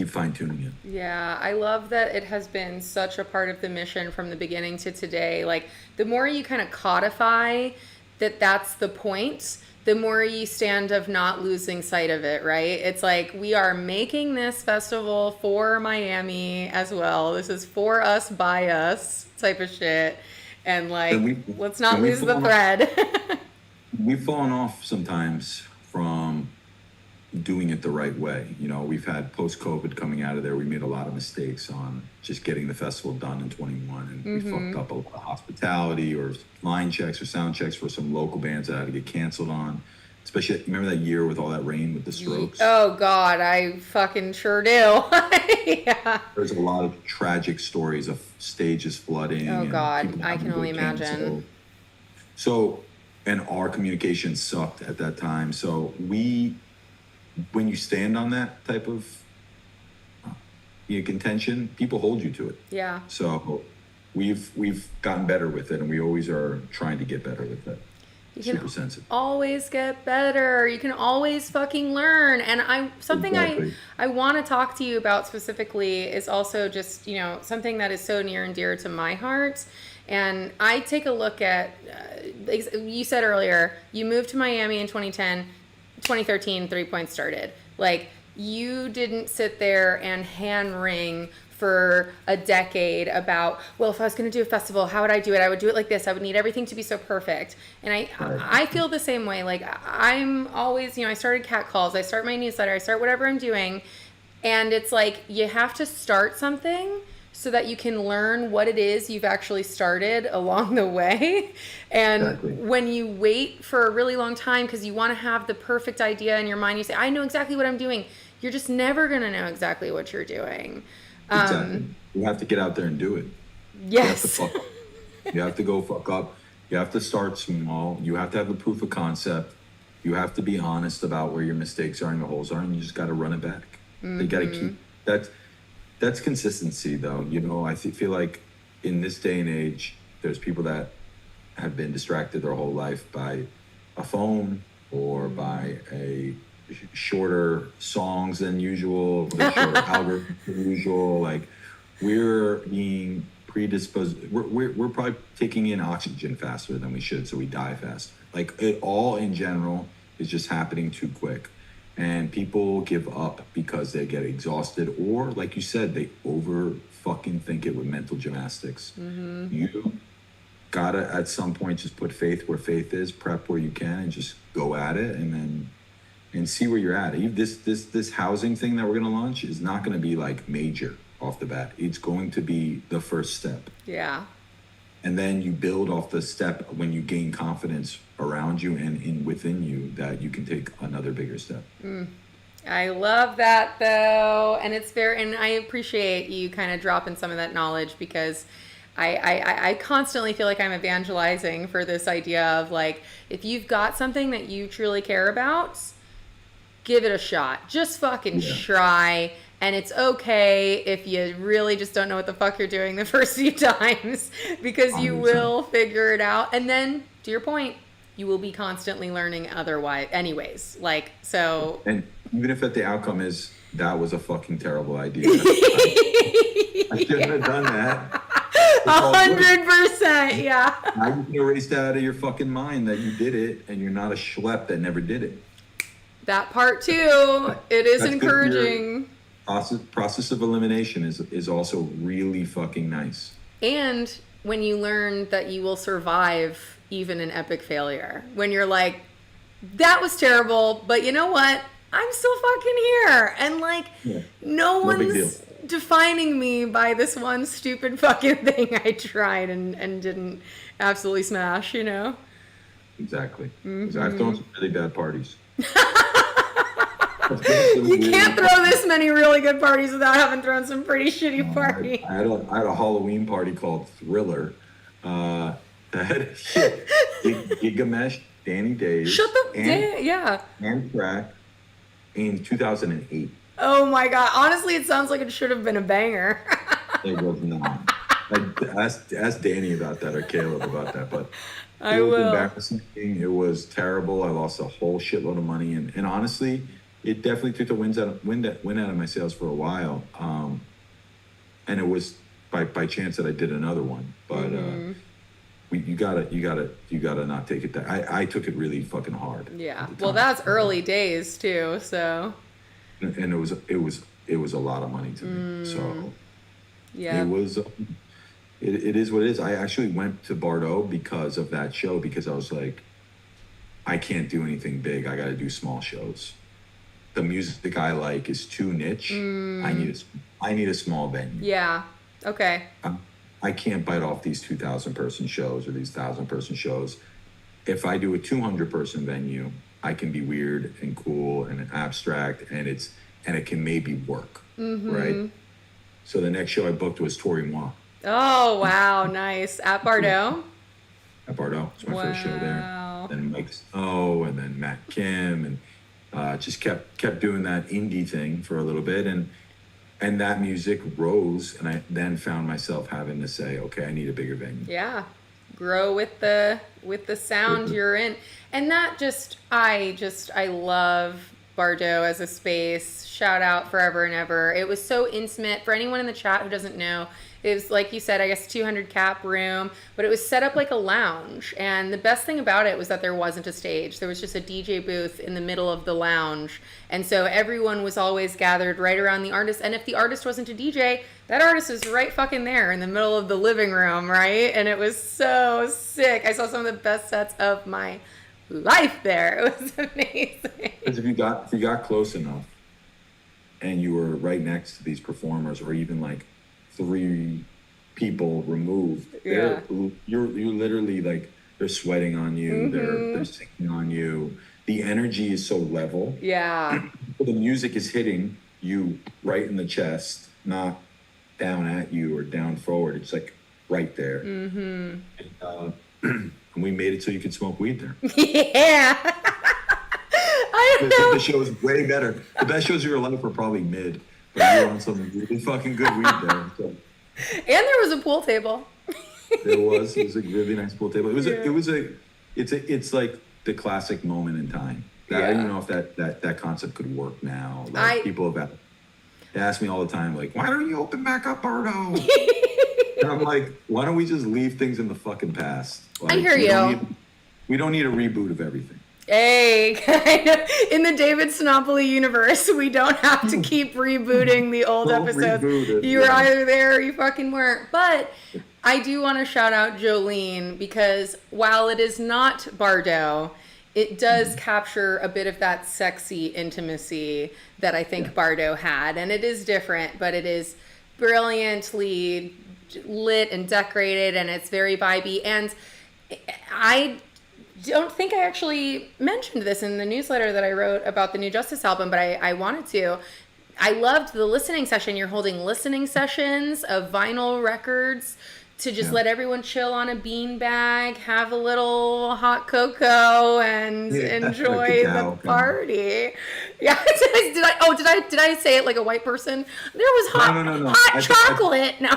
fine tuning it. Yeah, I love that it has been such a part of the mission from the beginning to today. Like, the more you kind of codify that that's the point, the more you stand of not losing sight of it, right? It's like, we are making this festival for Miami as well. This is for us, by us type of shit. And like, let's not lose the thread. We've fallen off sometimes from doing it the right way. We've had post-COVID coming out of there. We made a lot of mistakes on just getting the festival done in 21, and we fucked up a lot of hospitality or line checks or sound checks for some local bands that had to get canceled on. Especially, remember that year with all that rain with the Strokes? Oh God, I fucking sure do. Yeah. There's a lot of tragic stories of stages flooding. Oh God, I can only imagine. So, and our communication sucked at that time. So when you stand on that type of contention, people hold you to it. Yeah. So we've gotten better with it, and we always are trying to get better with it. You can always get better. You can always fucking learn. And I want to talk to you about specifically is also just, something that is so near and dear to my heart. And I take a look at, you said earlier, you moved to Miami in 2013, 3 Points started. Like, you didn't sit there and hand wring for a decade about, well, if I was going to do a festival, how would I do it? I would do it like this. I would need everything to be so perfect. And I feel the same way. Like, I'm always, I started cat calls, I start my newsletter, I start whatever I'm doing. And it's like, you have to start something so that you can learn what it is you've actually started along the way. And when you wait for a really long time because you want to have the perfect idea in your mind, you say, I know exactly what I'm doing. You're just never going to know exactly what you're doing. Exactly. You have to get out there and do it. Yes. You have to go fuck up. You have to start small. You have to have the proof of concept. You have to be honest about where your mistakes are and your holes are, and you just got to run it back. You got to keep that. That's consistency, though. I feel like in this day and age, there's people that have been distracted their whole life by a phone or by a shorter songs than usual, shorter algorithm than usual. Like, we're being predisposed. We're probably taking in oxygen faster than we should, so we die faster. Like it all in general is just happening too quick, and people give up because they get exhausted, or like you said, they over fucking think it with mental gymnastics. You gotta at some point just put faith where faith is, prep where you can, and just go at it, and see where you're at. This housing thing that we're gonna launch is not gonna be like major off the bat. It's going to be the first step. Yeah. And then you build off the step when you gain confidence around you and within you that you can take another bigger step. I love that though. And it's fair. And I appreciate you kind of dropping some of that knowledge, because I constantly feel like I'm evangelizing for this idea of like, if you've got something that you truly care about, give it a shot. Just fucking try. And it's okay if you really just don't know what the fuck you're doing the first few times, because you 100%. will figure it out. And then, to your point, you will be constantly learning otherwise anyways. Like, so. And even if the outcome is that was a fucking terrible idea. I shouldn't have done that. 100%, yeah. Now you can erase that out of your fucking mind that you did it, and you're not a schlep that never did it. That part too. It is That's encouraging. Process of elimination is also really fucking nice. And when you learn that you will survive even an epic failure, when you're like, that was terrible, but you know what? I'm still fucking here. And like, no big deal. one's defining me by this one stupid fucking thing I tried and didn't absolutely smash, you know? Exactly. I've thrown some really bad parties. You can't throw this many really good parties without having thrown some pretty shitty parties. I had a Halloween party called Thriller. That Gigamesh, Danny Days, Shut the yeah. and Crack in 2008. Oh my god! Honestly, it sounds like it should have been a banger. It was not. Ask Danny about that or Caleb about that, but I it was will. embarrassing. It was terrible. I lost a whole shitload of money, and honestly, it definitely took the wind out of my sails for a while. And it was by chance that I did another one, but you gotta not take it that. I took it really fucking hard. Yeah. Well, that's early days too, so. And it was a lot of money to me. So yeah. it was. It is what it is. I actually went to Bordeaux because of that show, because I was like, I can't do anything big. I got to do small shows. The music I like is too niche. I need a small venue. Yeah. Okay. I can't bite off these 2,000 person shows or these 1,000 person shows. If I do a 200 person venue, I can be weird and cool and abstract, and it can maybe work, right? So the next show I booked was Tori Moi. Oh wow, nice. At Bordeaux. At Bordeaux, it's my first show there. Then Mike Snow, and then Matt Kim, and just kept doing that indie thing for a little bit, and that music rose, and I then found myself having to say, okay, I need a bigger venue. Yeah. Grow with the sound you're in. And that I love Bordeaux as a space. Shout out Forever and Ever. It was so intimate. For anyone in the chat who doesn't know, it was, like you said, I guess 200 cap room, but it was set up like a lounge. And the best thing about it was that there wasn't a stage. There was just a DJ booth in the middle of the lounge. And so everyone was always gathered right around the artist. And if the artist wasn't a DJ, that artist was right fucking there in the middle of the living room, right? And it was so sick. I saw some of the best sets of my life there. It was amazing. Because if you got close enough and you were right next to these performers, or even like 3 people removed, you're literally like, they're sweating on you, they're singing on you. The energy is so level. Yeah. The music is hitting you right in the chest, not down at you or down forward. It's like right there. And we made it so you could smoke weed there. Yeah. I don't know. The show was way better. The best shows of your life were probably mid, but you were on some really fucking good weed there. So. And there was a pool table. It was a really nice pool table. It's like the classic moment in time. I don't even know if that concept could work now. Like, people have asked me all the time, like, why don't you open back up, Bardo? And I'm like, why don't we just leave things in the fucking past? Like, I hear you. We don't need a reboot of everything. Hey, kind of, in the David Sinopoli universe, we don't have to keep rebooting the old Don't episodes. reboot it, You were yeah. either there or you fucking weren't. But I do want to shout out Jolene because while it is not Bardot, it does capture a bit of that sexy intimacy that I think Bardot had. And it is different, but it is brilliantly lit and decorated, and it's very vibey. And I don't think I actually mentioned this in the newsletter that I wrote about the New Justice album, but I wanted to. I loved the listening session. You're holding listening sessions of vinyl records to just let everyone chill on a beanbag, have a little hot cocoa, and enjoy the party. Yeah, did I say it like a white person? There was hot chocolate. No.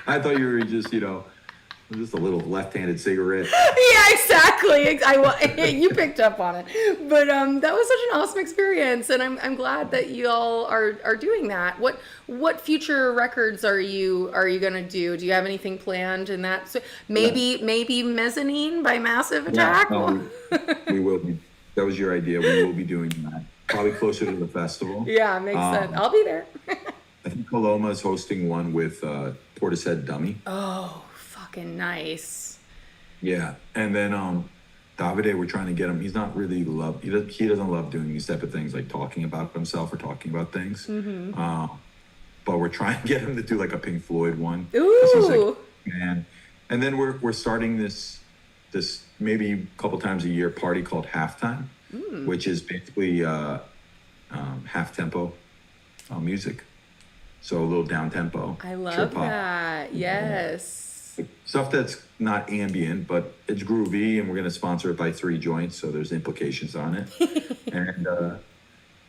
I thought you were just, just a little left-handed cigarette. Yeah, exactly. You picked up on it, but that was such an awesome experience, and I'm glad that you all are doing that. What future records are you gonna do? Do you have anything planned in that? So maybe Mezzanine by Massive Attack. Yeah, we will be. That was your idea. We will be doing that. Probably closer to the festival. Yeah, makes sense. I'll be there. I think Paloma is hosting one with Portishead Dummy. Oh. Fucking nice. Yeah, and then Davide, we're trying to get him. He's not really he doesn't love doing these type of things, like talking about himself or talking about things. But we're trying to get him to do like a Pink Floyd one. Ooh. Man. And then we're starting this maybe a couple times a year party called Halftime, which is basically half tempo music. So a little down tempo. I love that. Yes. Stuff that's not ambient, but it's groovy, and we're going to sponsor it by 3 Joints, so there's implications on it.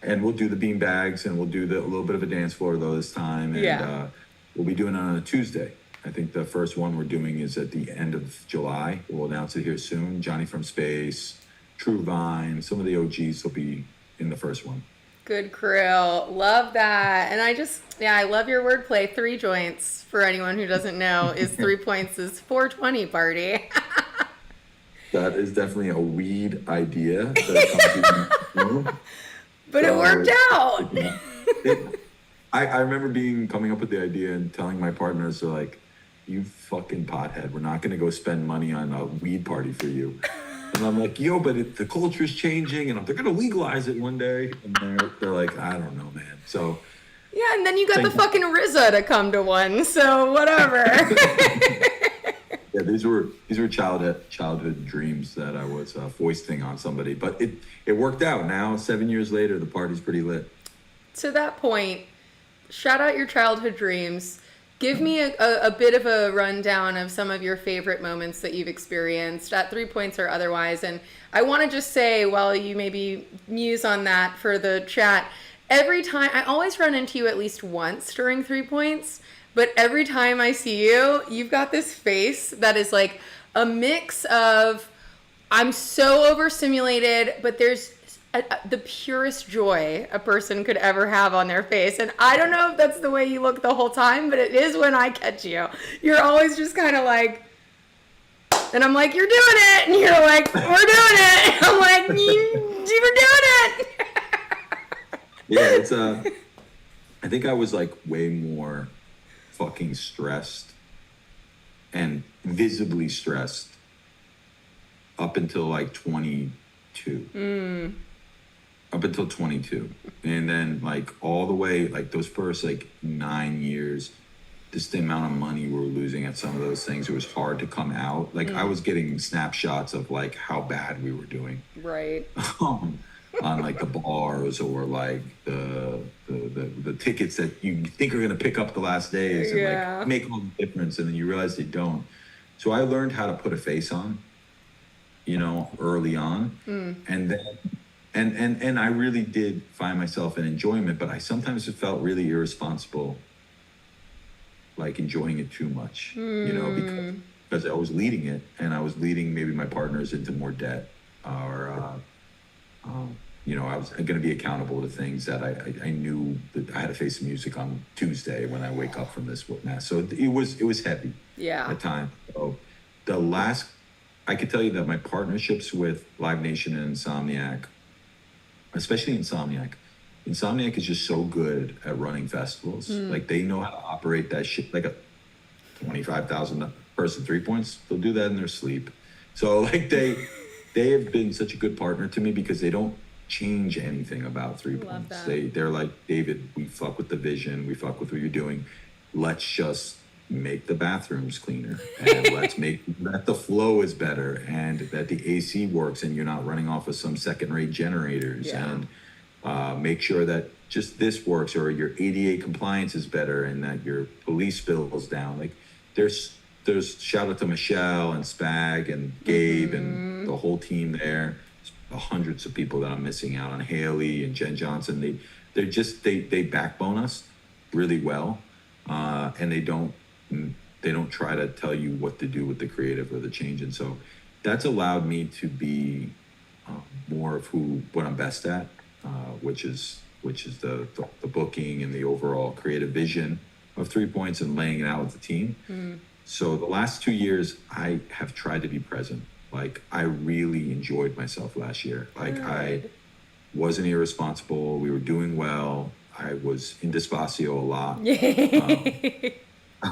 And we'll do the bean bags, and we'll do a little bit of a dance floor though this time, and we'll be doing it on a Tuesday. I think the first one we're doing is at the end of July. We'll announce it here soon. Johnny from Space, True Vine, some of the OGs will be in the first one. Good crew. Love that. And I love your wordplay. 3 Joints, for anyone who doesn't know, is 3 points is 420 party. That is definitely a weed idea. But it worked out. I remember coming up with the idea and telling my partners, they're like, you fucking pothead, we're not going to go spend money on a weed party for you. And I'm like, yo, but the culture's changing, and they're going to legalize it one day. And they're like, I don't know, man. So yeah, and then you got the fucking RZA to come to one, so whatever. Yeah, these were childhood dreams that I was foisting on somebody, but it worked out. Now 7 years later, the party's pretty lit. To that point, shout out your childhood dreams. Give me a bit of a rundown of some of your favorite moments that you've experienced at 3 Points or otherwise. And I want to just say, while you maybe muse on that for the chat, every time, I always run into you at least once during 3 Points, but every time I see you, you've got this face that is like a mix of, I'm so overstimulated, but there's the purest joy a person could ever have on their face. And I don't know if that's the way you look the whole time, but it is when I catch you. You're always just kind of like, and I'm like, you're doing it. And you're like, we're doing it. And I'm like, you were doing it. Yeah, it's I think I was like way more fucking stressed and visibly stressed up until like 22. Up until 22. And then like all the way, like those first like 9 years, just the amount of money we were losing at some of those things, it was hard to come out. Like I was getting snapshots of like how bad we were doing. Right. On like the bars or like the tickets that you think are going to pick up the last days and like make all the difference, and then you realize they don't. So I learned how to put a face on, early on. And then and I really did find myself in enjoyment, but I sometimes felt really irresponsible, like enjoying it too much, because I was leading it, and I was leading maybe my partners into more debt, or I was going to be accountable to things that I knew that I had to face the music on Tuesday when I wake up from this mess. So it was heavy Yeah. at times. So I could tell you that my partnerships with Live Nation and Insomniac, especially Insomniac is just so good at running festivals. Like they know how to operate that shit like a 25,000 person 3 points. They'll do that in their sleep. So like they have been such a good partner to me because they don't change anything about 3 points. They're like, David, we fuck with the vision, we fuck with what you're doing. Let's just make the bathrooms cleaner and let's make that the flow is better and that the AC works and you're not running off of some second-rate generators and make sure that just this works or your ADA compliance is better and that your police bill is down. Like there's shout out to Michelle and Spag and Gabe and the whole team there. Hundreds of people that I'm missing out on, Haley and Jen Johnson. They backbone us really well, and they don't try to tell you what to do with the creative or the change. And so that's allowed me to be more of what I'm best at, which is the booking and the overall creative vision of 3 points and laying it out with the team. So the last 2 years, I have tried to be present. Like I really enjoyed myself last year. Like I wasn't irresponsible. We were doing well. I was in Despacio a lot. I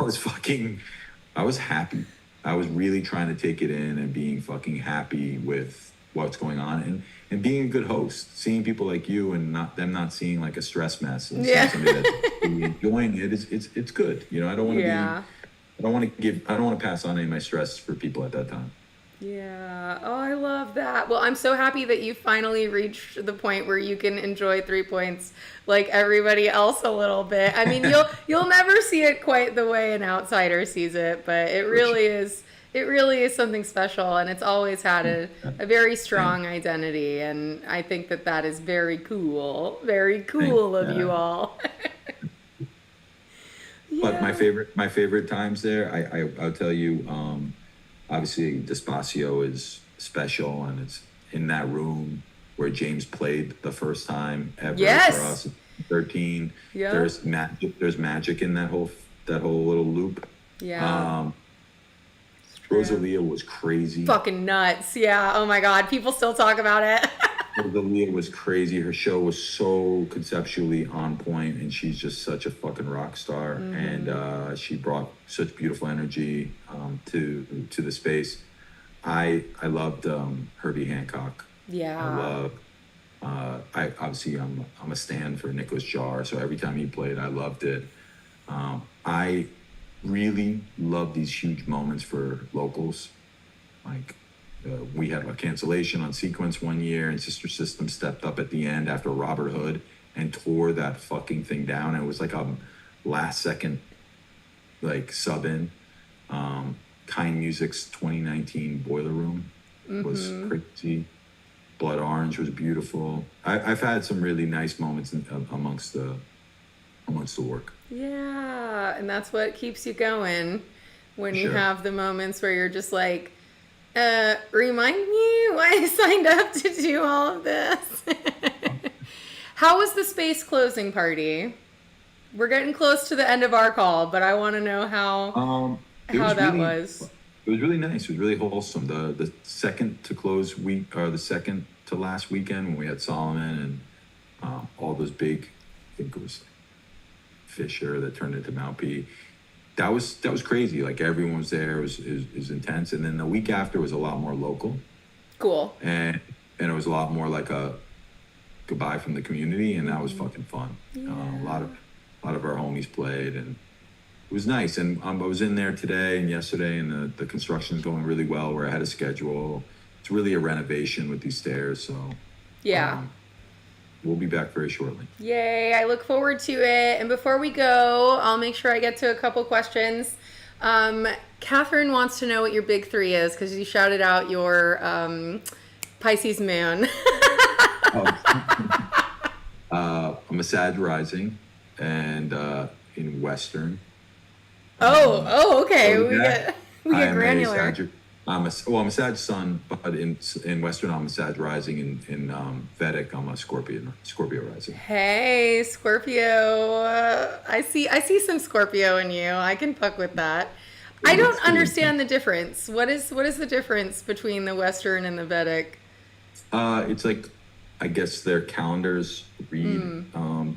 was happy. I was really trying to take it in and being fucking happy with what's going on and being a good host, seeing people like you and not seeing like a stress mess and seeing somebody that's really enjoying it. It's good. I don't want to I don't want to pass on any of my stress for people at that time. Yeah. Oh, I love that. Well, I'm so happy that you finally reached the point where you can enjoy 3 points like everybody else a little bit. I mean, you'll never see it quite the way an outsider sees it, but it really is something special, and it's always had a very strong identity, and I think that is very cool of you all. But my favorite times there, I'll tell you, obviously Despacio is special, and it's in that room where James played the first time ever for us in 13. Yep. There's magic in that whole little loop. Yeah. Rosalia was crazy. Fucking nuts. Yeah. Oh my God. People still talk about it. Rosalia was crazy. Her show was so conceptually on point, and she's just such a fucking rock star. And she brought such beautiful energy to the space. I loved Herbie Hancock. Yeah. I'm a stan for Nicholas Jarre, so every time he played, I loved it. I really love these huge moments for locals. Like we had a cancellation on Sequence one year, and Sister System stepped up at the end after Robert Hood and tore that fucking thing down. It was like a last second like sub in. Kind Music's 2019 Boiler Room was crazy. Blood Orange was beautiful. I've had some really nice moments amongst the work. Yeah, and that's what keeps you going when you have the moments where you're just like, remind me why I signed up to do all of this. How was the space closing party? We're getting close to the end of our call, but I want to know how that was. It was really nice. It was really wholesome. The second to close week, or the second to last weekend when we had Solomon and all those big, I think it was Fisher that turned into Mount P. That was crazy. Like everyone was there. It was intense. And then the week after was a lot more local. Cool. And it was a lot more like a goodbye from the community, and that was fucking fun. Yeah. A lot of our homies played, and it was nice. And I was in there today and yesterday, and the construction is going really well. We're ahead of schedule. It's really a renovation with these stairs, so yeah. We'll be back very shortly. Yay, I look forward to it. And before we go, I'll make sure I get to a couple questions. Catherine wants to know what your big three is, because you shouted out your Pisces moon. I'm a Sag rising, and in Western. Okay. So we get granular. I'm a Sag Sun, but in Western I'm a Sag Rising. In Vedic I'm a Scorpio Rising. Hey, Scorpio. I see some Scorpio in you. I can fuck with that. I don't understand the difference. What is the difference between the Western and the Vedic? It's like, I guess their calendars read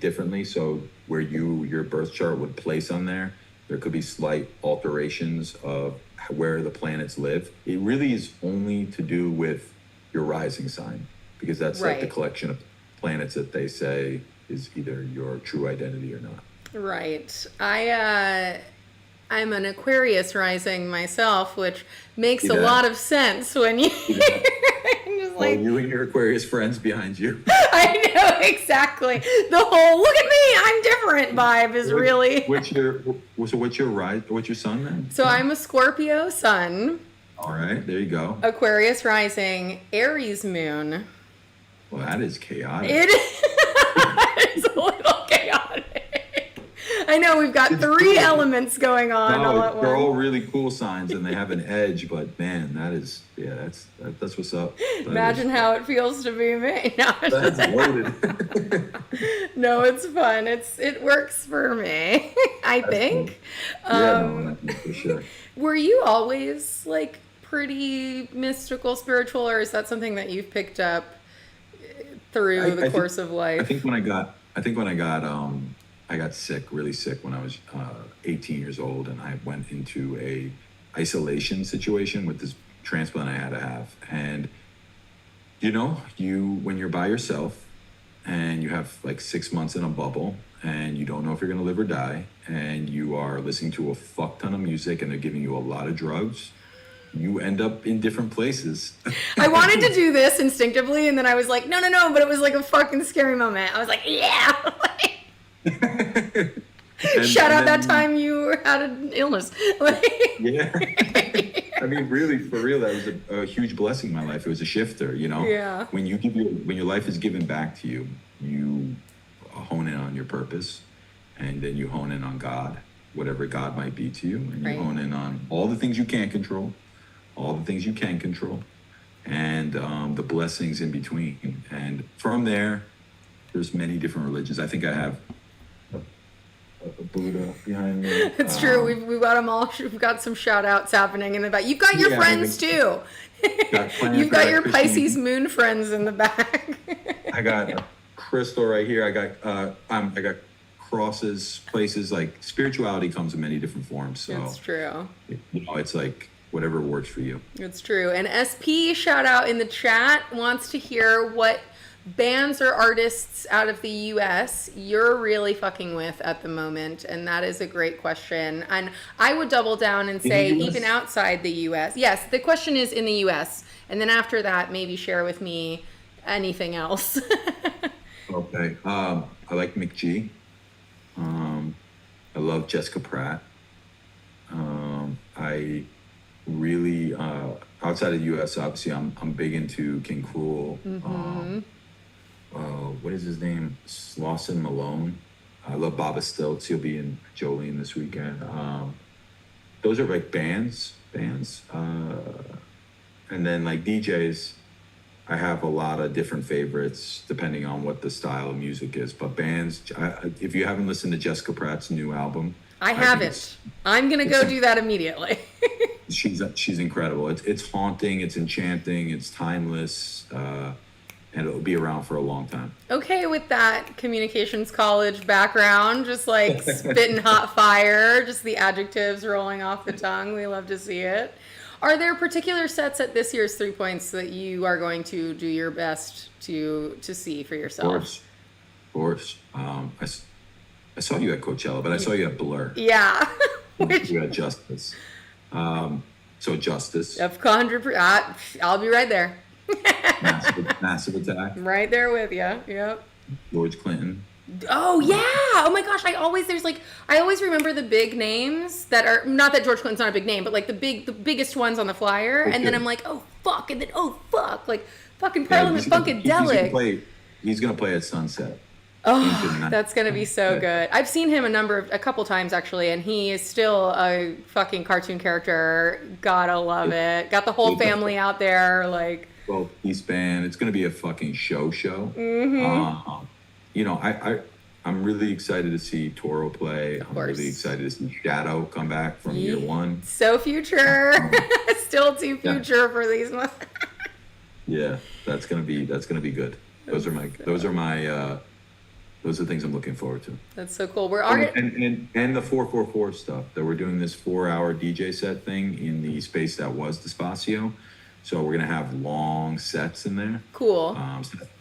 differently. So where your birth chart would place on there could be slight alterations of where the planets live. It really is only to do with your rising sign, because that's like the Right. collection of planets that they say is either your true identity or not. Right. I'm an Aquarius rising myself, which makes See a that? lot of sense when you I'm just Well, like you and your Aquarius friends behind you. I know exactly. The whole "look at me, I'm different" vibe is really. What's your sun then? So I'm a Scorpio sun, All right, there you go. Aquarius rising, Aries moon. Well, that is chaotic. It is a little chaotic. I know we've got three elements going on all at they're all once. really cool signs and they have an edge, but man, that's what's up. Imagine how it feels to be me. No, That's loaded. no, it's fun. It works for me. I think. No, for sure. Were you always like pretty mystical, spiritual, or is that something that you've picked up through the course of life? I got sick, really sick when I was 18 years old, and I went into a isolation situation with this transplant I had to have. And when you're by yourself and you have like 6 months in a bubble and you don't know if you're gonna live or die, and you are listening to a fuck ton of music and they're giving you a lot of drugs, you end up in different places. I wanted to do this instinctively, and then I was like, no, but it was like a fucking scary moment. I was like, yeah. Shout out that time you had an illness. Yeah. I mean, really, for real, that was a huge blessing in my life. It was a shifter, Yeah. When your life is given back to you, you hone in on your purpose, and then you hone in on God, whatever God might be to you, and you hone in on all the things you can't control, all the things you can control, and the blessings in between. And from there's many different religions. I think I have a Buddha behind me. It's true. We've got them all. We've got some shout outs happening in the back. You've got your friends too. You've got your Pisces moon friends in the back. I got a crystal right here. I got crosses, places. Like, spirituality comes in many different forms. So It's true. it's like whatever works for you. It's true. And SP shout out in the chat wants to hear what bands or artists out of the US you're really fucking with at the moment, and that is a great question. And I would double down and say even outside the US. Yes, the question is in the US, and then after that maybe share with me anything else. Okay. I like McG. I love Jessica Pratt. I really outside of the US, obviously I'm big into King Cruel. What is his name? Slauson Malone. I love Baba Stilts. He'll be in Jolene this weekend. Those are like bands. And then like DJs, I have a lot of different favorites depending on what the style of music is. But bands, if you haven't listened to Jessica Pratt's new album, I think haven't. I'm gonna go do that immediately. she's incredible. It's haunting. It's enchanting. It's timeless. And it'll be around for a long time. Okay, with that communications college background, just like spitting hot fire, just the adjectives rolling off the tongue. We love to see it. Are there particular sets at this year's 3 Points that you are going to do your best to see for yourself? Of course. I saw you at Coachella, but I saw you at Blur. Yeah. You at Justice. So Justice. Of 100%. I'll be right there. Massive Attack. Right there with you. Yep. George Clinton. Oh yeah! Oh my gosh! I always remember the big names that are not that George Clinton's not a big name, but like the biggest ones on the flyer, and then I'm like, oh fuck, and then oh fuck, like fucking Parliament Funkadelic. He's gonna play at Sunset. into Oh, the night. that's gonna be so good. I've seen him a couple times actually, and he is still a fucking cartoon character. Gotta love it. Got the whole It's a family out there, like, 12-piece band. It's going to be a fucking show. mm-hmm. You know, I'm really excited to see Toro play. Of I'm really course. excited to see Shadow come back from year one. So future. Um, Still too yeah, future for these ones. yeah, that's gonna be good. Those are things I'm looking forward to. That's so cool. We're Oh, already. and the 444 stuff that we're doing this 4-hour DJ set thing in the space that was the Spacio. So we're gonna have long sets in there. Cool.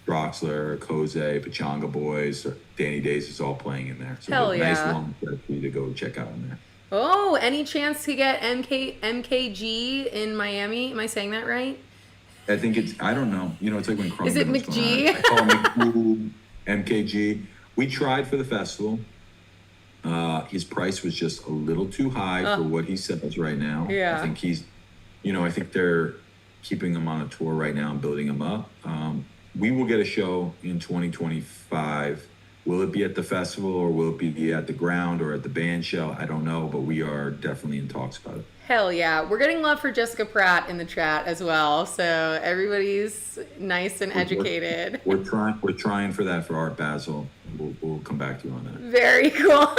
Droxler, Koze, Pachanga Boys, Danny Days is all playing in there. So Hell a nice yeah. long set for you to go check out in there. Oh, any chance to get MKG in Miami? Am I saying that right? I think I don't know. You know, it's like when Is it Krungman was going McG? on. I call him McCool, MKG. We tried for the festival. His price was just a little too high for what he says right now. Yeah. I think I think they're keeping him on a tour right now and building him up. We will get a show in 2025. Will it be at the festival or will it be at the ground or at the band shell? I don't know, but we are definitely in talks about it. Hell yeah. We're getting love for Jessica Pratt in the chat as well. So everybody's nice and educated. We're trying for that for Art Basel. We'll come back to you on that. Very cool.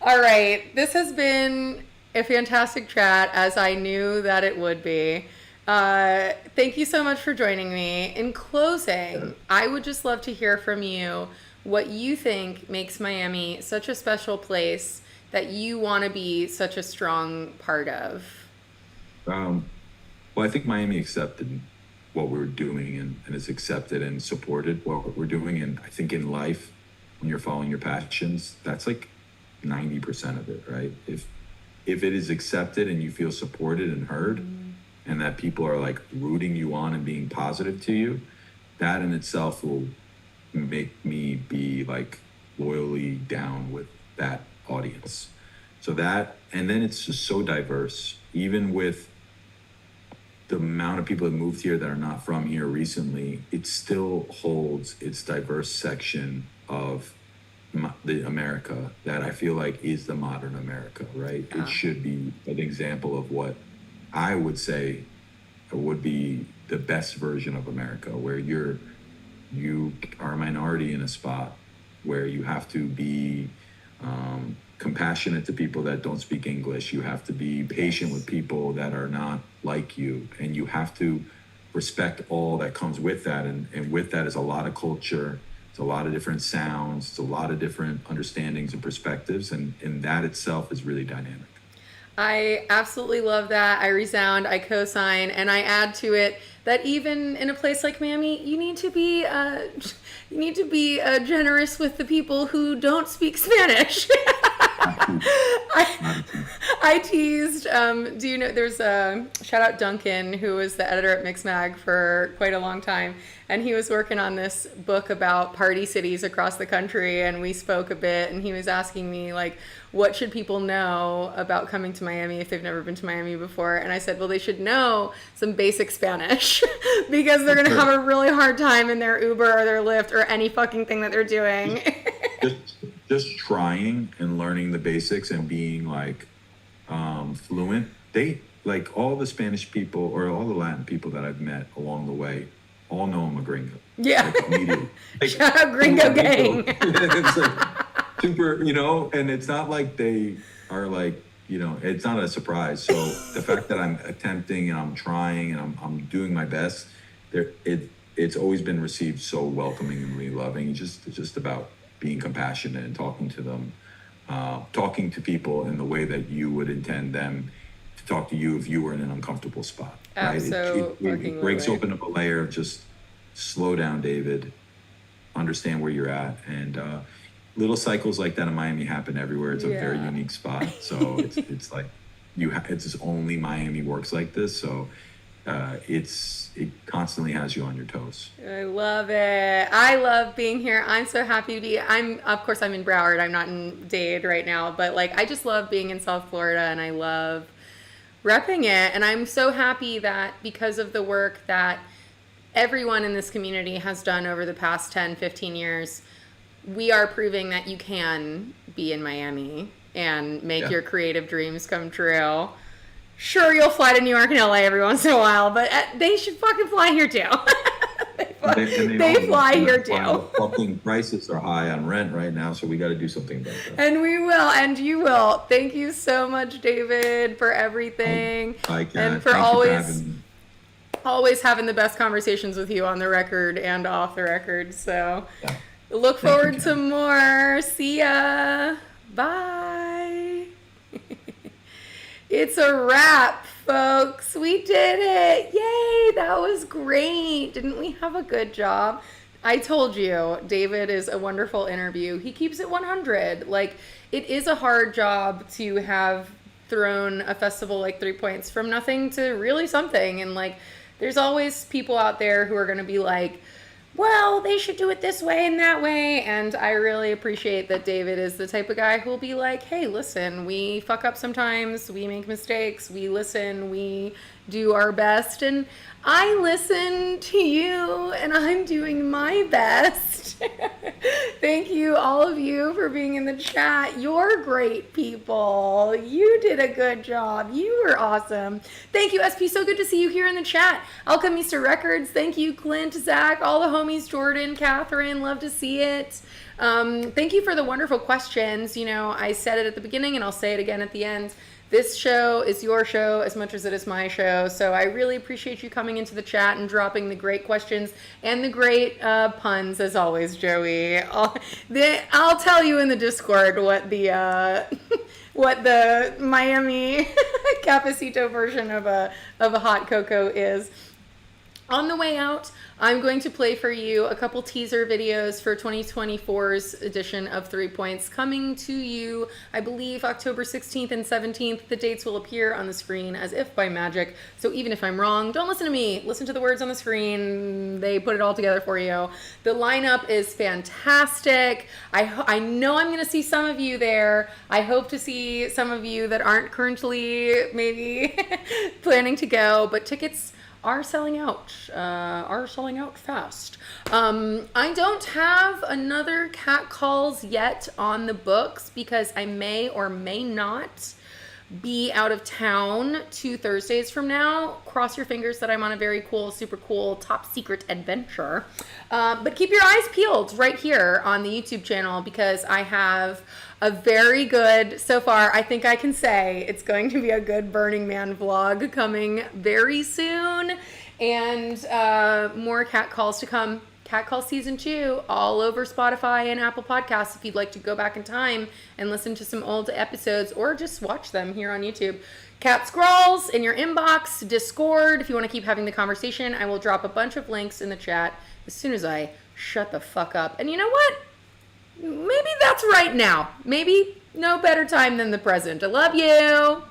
All right. This has been a fantastic chat, as I knew that it would be. Thank you so much for joining me. In closing, I would just love to hear from you what you think makes Miami such a special place that you want to be such a strong part of. Well, I think Miami accepted what we were doing and has accepted and supported what we're doing. And I think in life, when you're following your passions, that's like 90% of it, right? If it is accepted and you feel supported and heard, and that people are like rooting you on and being positive to you, that in itself will make me be like loyally down with that audience. So that, and then it's just so diverse, even with the amount of people that moved here that are not from here recently, it still holds its diverse section of the America that I feel like is the modern America, right? Yeah. It should be an example of what I would say would be the best version of America, where you are a minority in a spot where you have to be compassionate to people that don't speak English. You have to be patient with people that are not like you, and you have to respect all that comes with that. And with that is a lot of culture. It's a lot of different sounds. It's a lot of different understandings and perspectives. And that itself is really dynamic. I absolutely love that. I resound, I co-sign, and I add to it that even in a place like Miami, you need to be generous with the people who don't speak Spanish. I teased. Do you know? There's a shout out Duncan, who was the editor at Mix Mag for quite a long time, and he was working on this book about party cities across the country, and we spoke a bit, and he was asking me like, what should people know about coming to Miami if they've never been to Miami before? And I said, well, they should know some basic Spanish because they're going to have a really hard time in their Uber or their Lyft or any fucking thing that they're doing. just trying and learning the basics and being like fluent. They like all the Spanish people or all the Latin people that I've met along the way all know I'm a gringo. Yeah. Like, immediately. Like, Shout out Gringo Gang. It's like super, and it's not like they are like, it's not a surprise. So the fact that I'm attempting and I'm trying and I'm doing my best, it's always been received so welcomingly loving. It's just about being compassionate and talking to them, talking to people in the way that you would intend them to talk to you if you were in an uncomfortable spot. Right? It breaks open up a layer of just slow down, David, understand where you're at. And little cycles like that in Miami happen everywhere. It's a very unique spot. So it's like it's just only Miami works like this. So it constantly has you on your toes. I love it. I love being here. I'm so happy to be. Of course I'm in Broward. I'm not in Dade right now, but like I just love being in South Florida and I love repping it. And I'm so happy that because of the work that everyone in this community has done over the past 10, 15 years, we are proving that you can be in Miami and make your creative dreams come true. Sure, you'll fly to New York and LA every once in a while, but they should fucking fly here too. They fly here too. Fucking prices are high on rent right now, so we got to do something about that. And we will, and you will. Thank you so much, David, for everything. And for always having the best conversations with you on the record and off the record. So look forward to more. See ya. Bye. It's a wrap, folks. We did it. Yay, that was great. Didn't we have a good job? I told you, David is a wonderful interview. He keeps it 100. Like, it is a hard job to have thrown a festival like 3 Points from nothing to really something. And, like, there's always people out there who are going to be like, well, they should do it this way and that way. And I really appreciate that David is the type of guy who will be like, hey, listen, we fuck up sometimes. We make mistakes. We listen. We do our best. And I listen to you and I'm doing my best. Thank you, all of you, for being in the chat. You're great people. You did a good job. You were awesome. Thank you, SP. So good to see you here in the chat. Alchemista Records. Thank you, Clint, Zach, all the homies, Jordan, Catherine. Love to see it. Thank you for the wonderful questions. You know, I said it at the beginning and I'll say it again at the end. This show is your show as much as it is my show, so I really appreciate you coming into the chat and dropping the great questions and the great puns, as always, Joey. I'll tell you in the Discord what the what the Miami Cafecito version of a hot cocoa is. On the way out, I'm going to play for you a couple teaser videos for 2024's edition of 3 Points coming to you, I believe, October 16th and 17th. The dates will appear on the screen as if by magic. So even if I'm wrong, don't listen to me. Listen to the words on the screen. They put it all together for you. The lineup is fantastic. I know I'm going to see some of you there. I hope to see some of you that aren't currently maybe planning to go, but tickets are selling out fast. I don't have another cat calls yet on the books because I may or may not be out of town 2 Thursdays from now. Cross your fingers that I'm on a very cool, super cool, top secret adventure. But keep your eyes peeled right here on the YouTube channel because I have a very good, so far, I think I can say it's going to be a good Burning Man vlog coming very soon. And more cat calls to come. Cat Call Season 2 all over Spotify and Apple Podcasts if you'd like to go back in time and listen to some old episodes or just watch them here on YouTube. Cat Scrolls in your inbox, Discord, if you want to keep having the conversation. I will drop a bunch of links in the chat as soon as I shut the fuck up. And you know what? Maybe that's right now. Maybe no better time than the present. I love you.